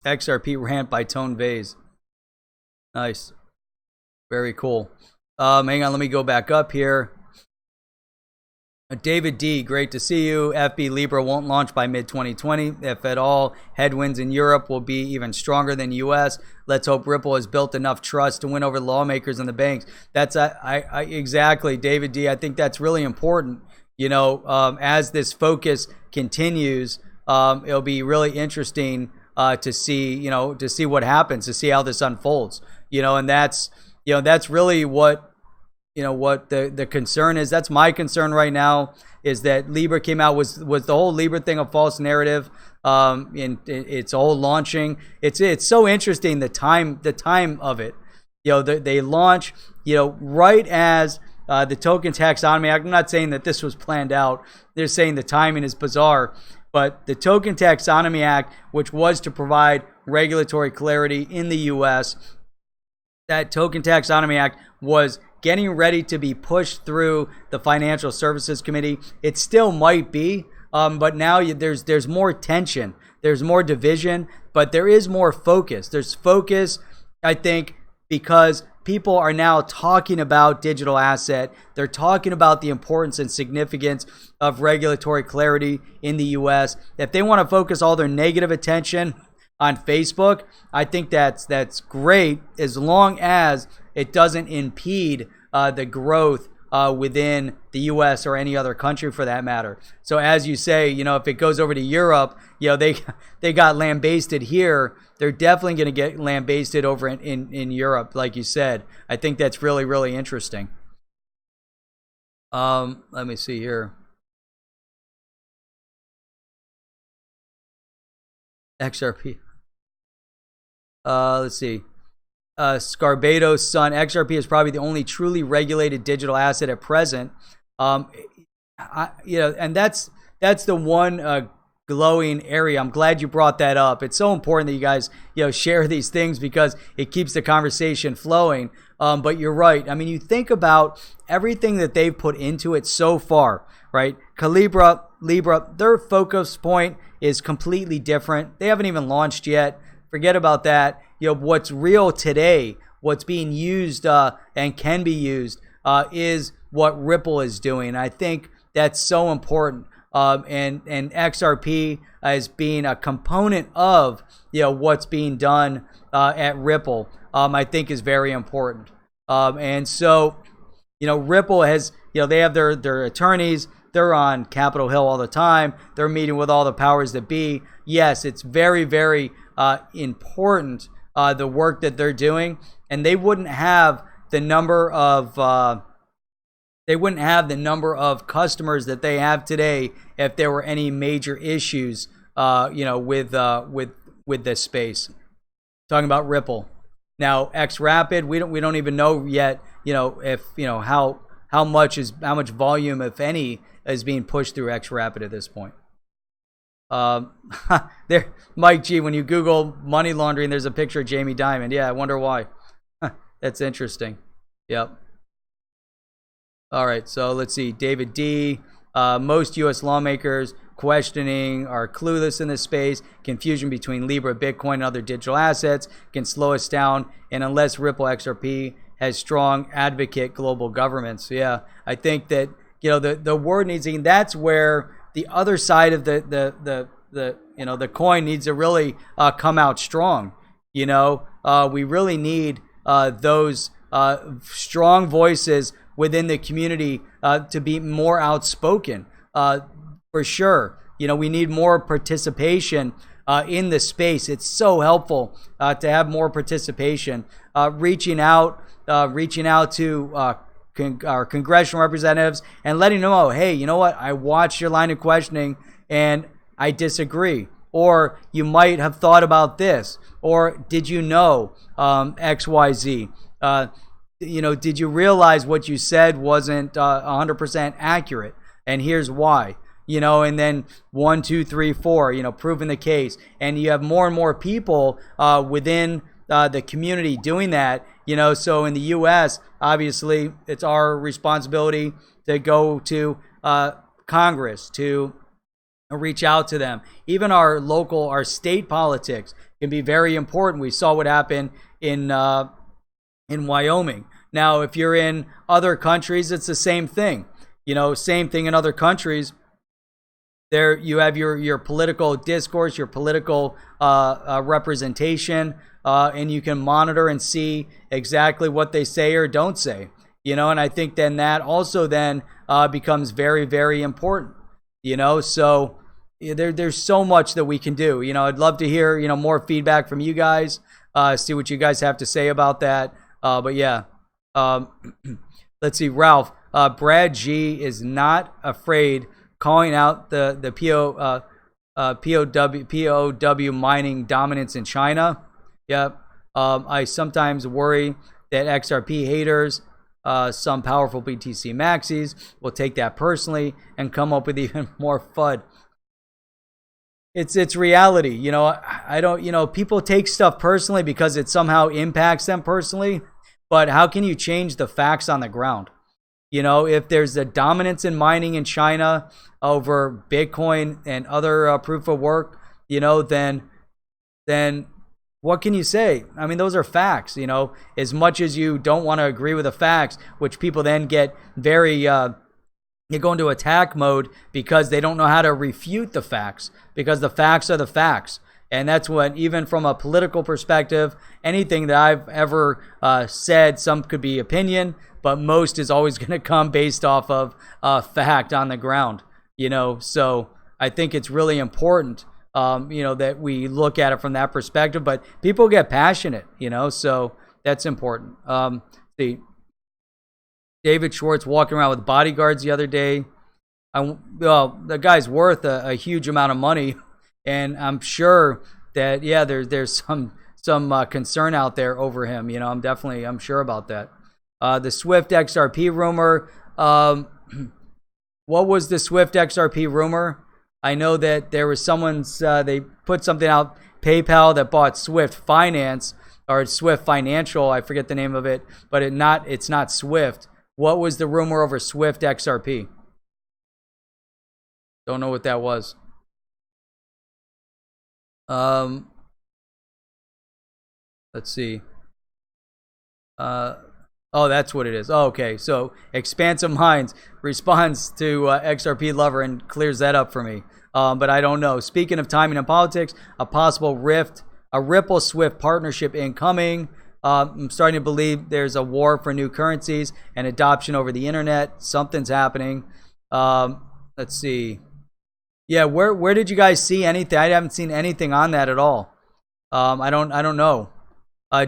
XRP rant by Tone Vase. Nice. Very cool. Hang on, let me go back up here. David D, great to see you. FB Libra won't launch by mid-2020. If at all, headwinds in Europe will be even stronger than US. Let's hope Ripple has built enough trust to win over the lawmakers and the banks. That's exactly, David D. I think that's really important. As this focus continues, it'll be really interesting to see what happens, to see how this unfolds. And that's really what the concern is. That's my concern right now, is that Libra came out, was the whole Libra thing a false narrative. And it's all launching. It's so interesting, the time of it. They launch, right as the Token Taxonomy Act. I'm not saying that this was planned out. They're saying the timing is bizarre. But the Token Taxonomy Act, which was to provide regulatory clarity in the U.S., that Token Taxonomy Act was getting ready to be pushed through the Financial Services Committee. It still might be, but now there's more tension, there's more division, but there is more focus. There's focus, I think, because people are now talking about digital asset. They're talking about the importance and significance of regulatory clarity in the U.S. If they want to focus all their negative attention on Facebook, I think that's great, as long as it doesn't impede the growth within the U.S. or any other country for that matter. So as you say, if it goes over to Europe, they got lambasted here. They're definitely going to get lambasted over in Europe, like you said. I think that's really, really interesting. Let me see here. XRP. Let's see. Scarbado's son. XRP is probably the only truly regulated digital asset at present. And that's the one glowing area. I'm glad you brought that up. It's so important that you guys share these things because it keeps the conversation flowing. But you're right. I mean, you think about everything that they've put into it so far, right? Calibra, Libra, their focus point is completely different. They haven't even launched yet. Forget about that. What's real today, what's being used and can be used is what Ripple is doing. I think that's so important. And XRP as being a component of what's being done at Ripple, I think is very important. And so, Ripple has, they have their attorneys. They're on Capitol Hill all the time. They're meeting with all the powers that be. Yes, it's very, very important, the work that they're doing, and they wouldn't have the number of customers that they have today if there were any major issues, with this space. Talking about Ripple. Now, XRapid, we don't even know yet, if how much volume, if any, is being pushed through XRapid at this point. There, Mike G, when you Google money laundering, there's a picture of Jamie Dimon. Yeah, I wonder why. That's interesting. Yep. All right, so let's see. David D. Most U.S. lawmakers questioning are clueless in this space. Confusion between Libra, Bitcoin, and other digital assets can slow us down. And unless Ripple XRP has strong advocate global governments. Yeah, I think that the word needs, and that's where the other side of the coin needs to really come out strong. We really need those strong voices within the community to be more outspoken, for sure. We need more participation in the space. It's so helpful to have more participation, reaching out to our congressional representatives and letting them know, hey, you know what? I watched your line of questioning and I disagree. Or you might have thought about this. Or did you know XYZ? Did you realize what you said wasn't 100% accurate? And here's why. And then 1, 2, 3, 4, proving the case. And you have more and more people within the community doing that. So in the U.S., obviously, it's our responsibility to go to Congress, to reach out to them. Even our state politics can be very important. We saw what happened in Wyoming. Now, if you're in other countries, it's the same thing. Same thing in other countries. There you have your political discourse, your political representation, and you can monitor and see exactly what they say or don't say. And I think then that also then becomes very, very important. So there's so much that we can do. I'd love to hear more feedback from you guys, see what you guys have to say about that. But yeah, let's see, Ralph. Brad G is not afraid calling out the POW mining dominance in China. Yep. I sometimes worry that XRP haters, some powerful BTC maxis, will take that personally and come up with even more FUD. It's reality. I don't, people take stuff personally because it somehow impacts them personally. But how can you change the facts on the ground? If there's a dominance in mining in China over Bitcoin and other proof of work, then what can you say? I mean, those are facts, as much as you don't want to agree with the facts, which people then get very, they go into attack mode because they don't know how to refute the facts, because the facts are the facts. And that's what, even from a political perspective, anything that I've ever said, some could be opinion, but most is always going to come based off of fact on the ground, so I think it's really important, that we look at it from that perspective, but people get passionate, so that's important. See, David Schwartz walking around with bodyguards the other day. The guy's worth a huge amount of money, and I'm sure that there's some concern out there over him. I'm sure about that. The Swift XRP rumor. What was the Swift XRP rumor? I know that there was they put something out, PayPal, that bought Swift Finance or Swift Financial. I forget the name of it, but it's not Swift. What was the rumor over Swift XRP? Don't know what that was. Let's see. Oh, that's what it is. Oh, okay. So Expansive Minds responds to XRP Lover and clears that up for me. But I don't know. Speaking of timing and politics, a possible Ripple Swift partnership incoming. I'm starting to believe there's a war for new currencies and adoption over the internet. Something's happening. Let's see. Yeah, where did you guys see anything? I haven't seen anything on that at all. I don't know.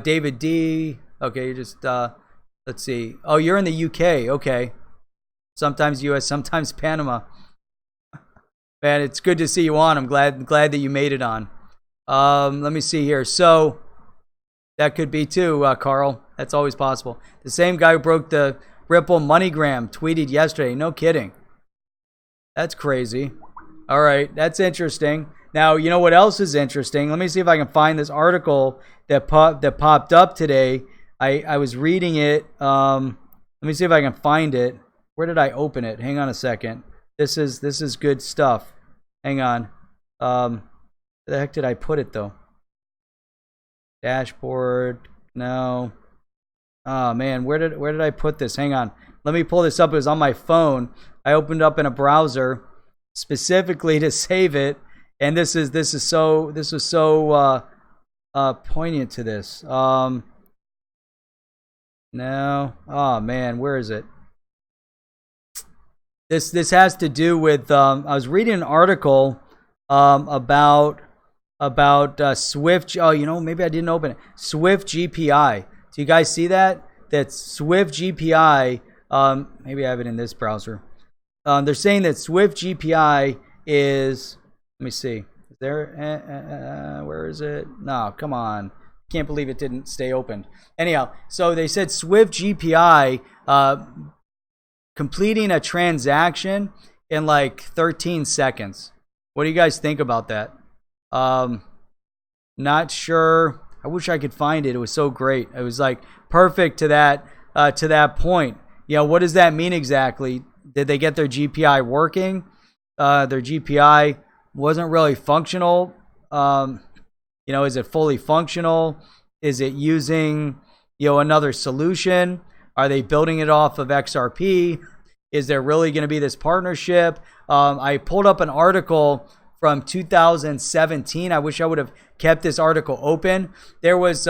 David D. Okay, you just let's see. Oh, you're in the UK. Okay. Sometimes US, sometimes Panama. Man, it's good to see you on. I'm glad that you made it on. Let me see here. So that could be too, Carl. That's always possible. The same guy who broke the Ripple MoneyGram tweeted yesterday. No kidding. That's crazy. All right, that's interesting. Now, you know what else is interesting? Let me see if I can find this article that popped up today. I was reading it. Let me see if I can find it. Where did I open it? Hang on a second. This is good stuff. Hang on. Where the heck did I put it though? Dashboard. No. Oh man, where did I put this? Hang on. Let me pull this up. It was on my phone. I opened up in a browser specifically to save it, and this was so poignant to this. No. Oh man, where is it? This has to do with I was reading an article about Swift. Oh, maybe I didn't open it. Swift GPI. Do you guys see that? That Swift GPI. Maybe I have it in this browser. They're saying that Swift GPI is. Let me see. Is there? Where is it? No, come on. Can't believe it didn't stay open. Anyhow, so they said Swift GPI completing a transaction in like 13 seconds. What do you guys think about that? Not sure. I wish I could find it. It was so great. It was like perfect to that point. What does that mean exactly? Did they get their GPI working? Their GPI wasn't really functional. Is it fully functional? Is it using, another solution? Are they building it off of XRP? Is there really going to be this partnership? I pulled up an article from 2017. I wish I would have kept this article open. There was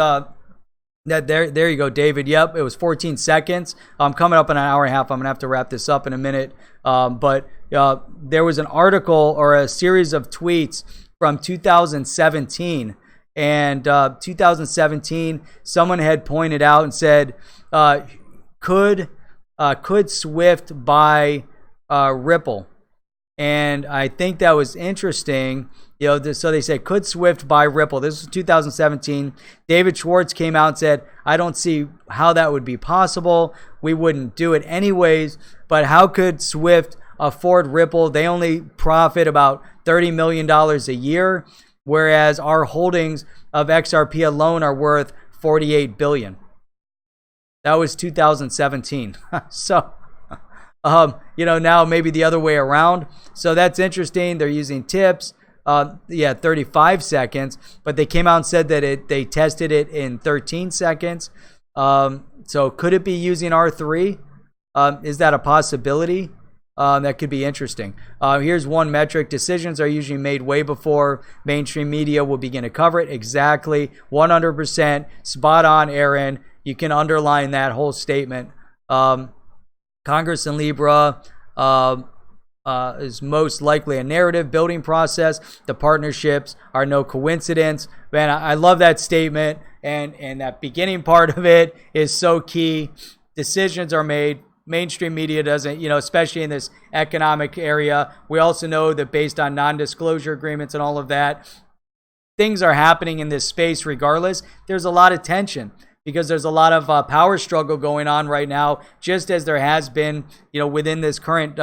there you go, David. Yep, it was 14 seconds. I'm coming up in an hour and a half. I'm gonna have to wrap this up in a minute. But there was an article or a series of tweets from 2017. And 2017, someone had pointed out and said, could Swift buy Ripple? And I think that was interesting. So they said, could Swift buy Ripple? This was 2017. David Schwartz came out and said, I don't see how that would be possible. We wouldn't do it anyways. But how could Swift afford Ripple? They only profit about $30 million a year, whereas our holdings of XRP alone are worth $48 billion. That was 2017. So, now maybe the other way around. So that's interesting. They're using tips. 35 seconds, but they came out and said that they tested it in 13 seconds. So could it be using R3? Is that a possibility? That could be interesting. Here's one metric. Decisions are usually made way before mainstream media will begin to cover it. Exactly. 100%. Spot on, Aaron. You can underline that whole statement. Congress and Libra is most likely a narrative building process. The partnerships are no coincidence. Man, I love that statement, and that beginning part of it is so key. Decisions are made. Mainstream media doesn't, especially in this economic area. We also know that based on non-disclosure agreements and all of that, things are happening in this space regardless. There's a lot of tension because there's a lot of power struggle going on right now, just as there has been, within this current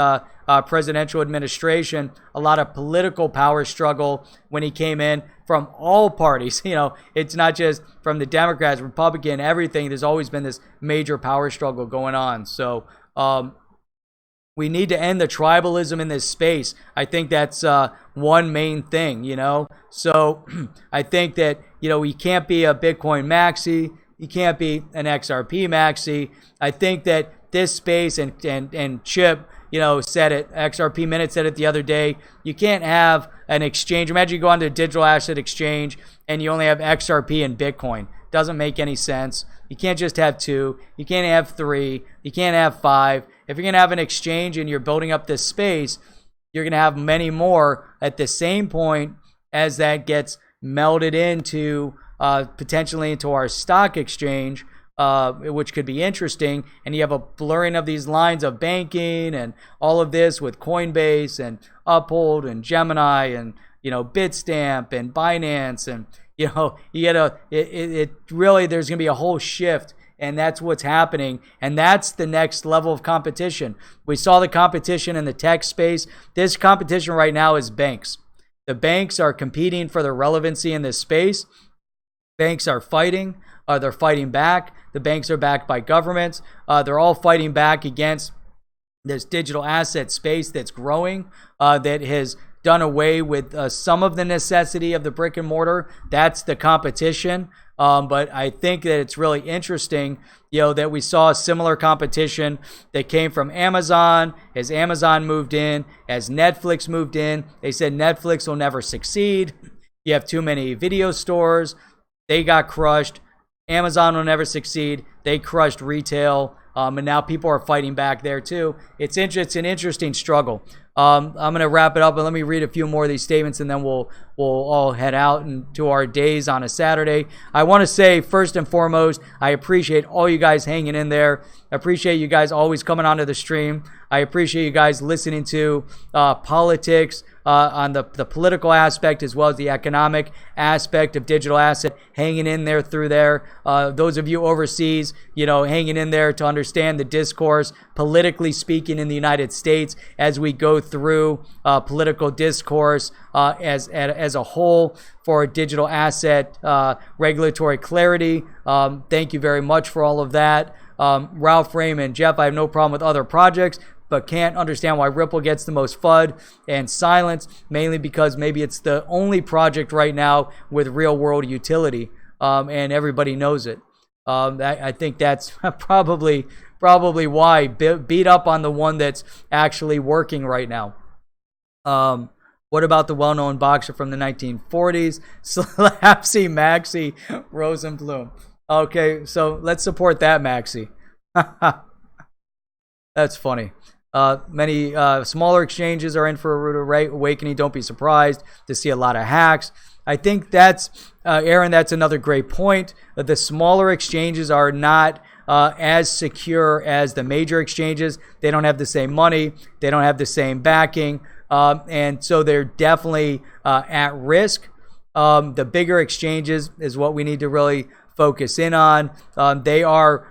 presidential administration, a lot of political power struggle when he came in from all parties. It's not just from the Democrats, Republican, everything. There's always been this major power struggle going on. So we need to end the tribalism in this space. I think that's one main thing, So I think that, we can't be a Bitcoin maxi. You can't be an XRP maxi. I think that this space and Chip, said it, XRP Minute said it the other day, you can't have an exchange. Imagine you go onto a digital asset exchange and you only have XRP and Bitcoin. Doesn't make any sense. You can't just have two. You can't have three. You can't have five. If you're going to have an exchange and you're building up this space, you're going to have many more at the same point as that gets melded into potentially into our stock exchange, which could be interesting. And you have a blurring of these lines of banking and all of this with Coinbase and Uphold and Gemini and, Bitstamp and Binance. And, you get it really, there's going to be a whole shift. And that's what's happening. And that's the next level of competition. We saw the competition in the tech space. This competition right now is banks. The banks are competing for their relevancy in this space. Banks are fighting. They're fighting back. The banks are backed by governments. They're all fighting back against this digital asset space that's growing, that has done away with some of the necessity of the brick and mortar. That's the competition. But I think that it's really interesting, that we saw a similar competition that came from Amazon. As Amazon moved in, as Netflix moved in, they said Netflix will never succeed. You have too many video stores. They got crushed. Amazon will never succeed. They crushed retail. And now people are fighting back there too. It's an interesting struggle. I'm going to wrap it up, and let me read a few more of these statements, and then we'll all head out into our days on a Saturday. I want to say, first and foremost, I appreciate all you guys hanging in there. I appreciate you guys always coming onto the stream. I appreciate you guys listening to politics on the political aspect as well as the economic aspect of digital asset, hanging in there through there. Those of you overseas, hanging in there to understand the discourse, politically speaking, in the United States as we go through political discourse as a whole for digital asset regulatory clarity. Thank you very much for all of that. Ralph Raymond, Jeff, I have no problem with other projects, but can't understand why Ripple gets the most FUD and silence, mainly because maybe it's the only project right now with real world utility, and everybody knows it. I think that's probably why. Beat up on the one that's actually working right now. What about the well-known boxer from the 1940s, Slapsy Maxi Rosenblum? Okay, so let's support that Maxi. That's funny. Many smaller exchanges are in for a rude awakening. Don't be surprised to see a lot of hacks. I think that's, Aaron, that's another great point. The smaller exchanges are not as secure as the major exchanges. They don't have the same money. They don't have the same backing. And so they're definitely at risk. The bigger exchanges is what we need to really focus in on. They are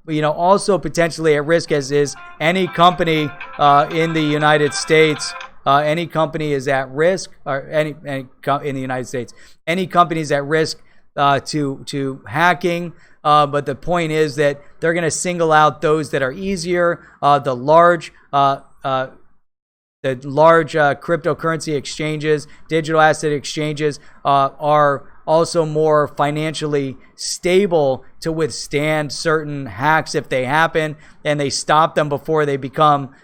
also potentially at risk, as is any company in the United States. Any company is at risk, or any in the United States. Any company is at risk to hacking. But the point is that they're going to single out those that are easier. The large cryptocurrency exchanges, digital asset exchanges are also more financially stable to withstand certain hacks if they happen, and they stop them before they become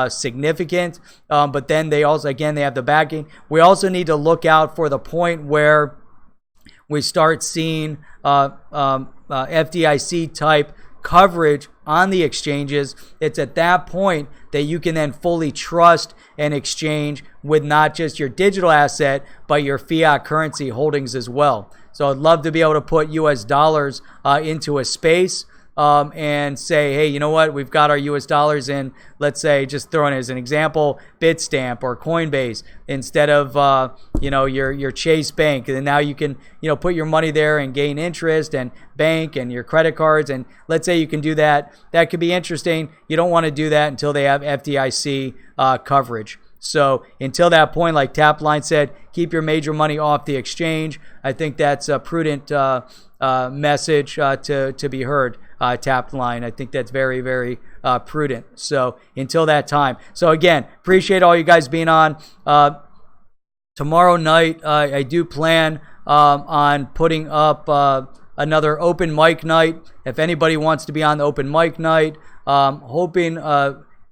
significant. But then they also, again, they have the backing. We also need to look out for the point where we start seeing FDIC type coverage on the exchanges. It's at that point that you can then fully trust an exchange with not just your digital asset, but your fiat currency holdings as well. So I'd love to be able to put US dollars into a space and say, hey, you know what? We've got our US dollars in, let's say, just throwing it as an example, Bitstamp or Coinbase instead of, your Chase Bank. And now you can, put your money there and gain interest and bank and your credit cards. And let's say you can do that. That could be interesting. You don't want to do that until they have FDIC coverage. So until that point, like Tapline said, keep your major money off the exchange. I think that's a prudent message to be heard. Tapline, I think that's very, very prudent. So until that time. So again, appreciate all you guys being on. Tomorrow night, I do plan on putting up another open mic night. If anybody wants to be on the open mic night, hoping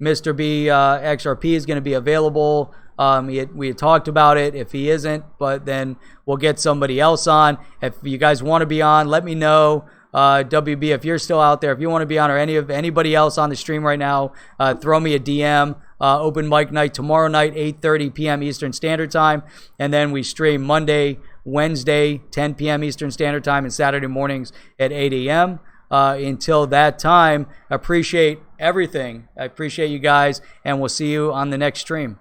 Mr. B XRP is going to be available. We had talked about it. If he isn't, but then we'll get somebody else on. If you guys want to be on, let me know. WB, if you're still out there, if you want to be on, or anybody else on the stream right now, throw me a DM. Open mic night tomorrow night, 8:30 p.m. Eastern Standard Time, and then we stream Monday, Wednesday, 10 p.m. Eastern Standard Time, and Saturday mornings at 8 a.m. Until that time, appreciate everything. I appreciate you guys, and we'll see you on the next stream.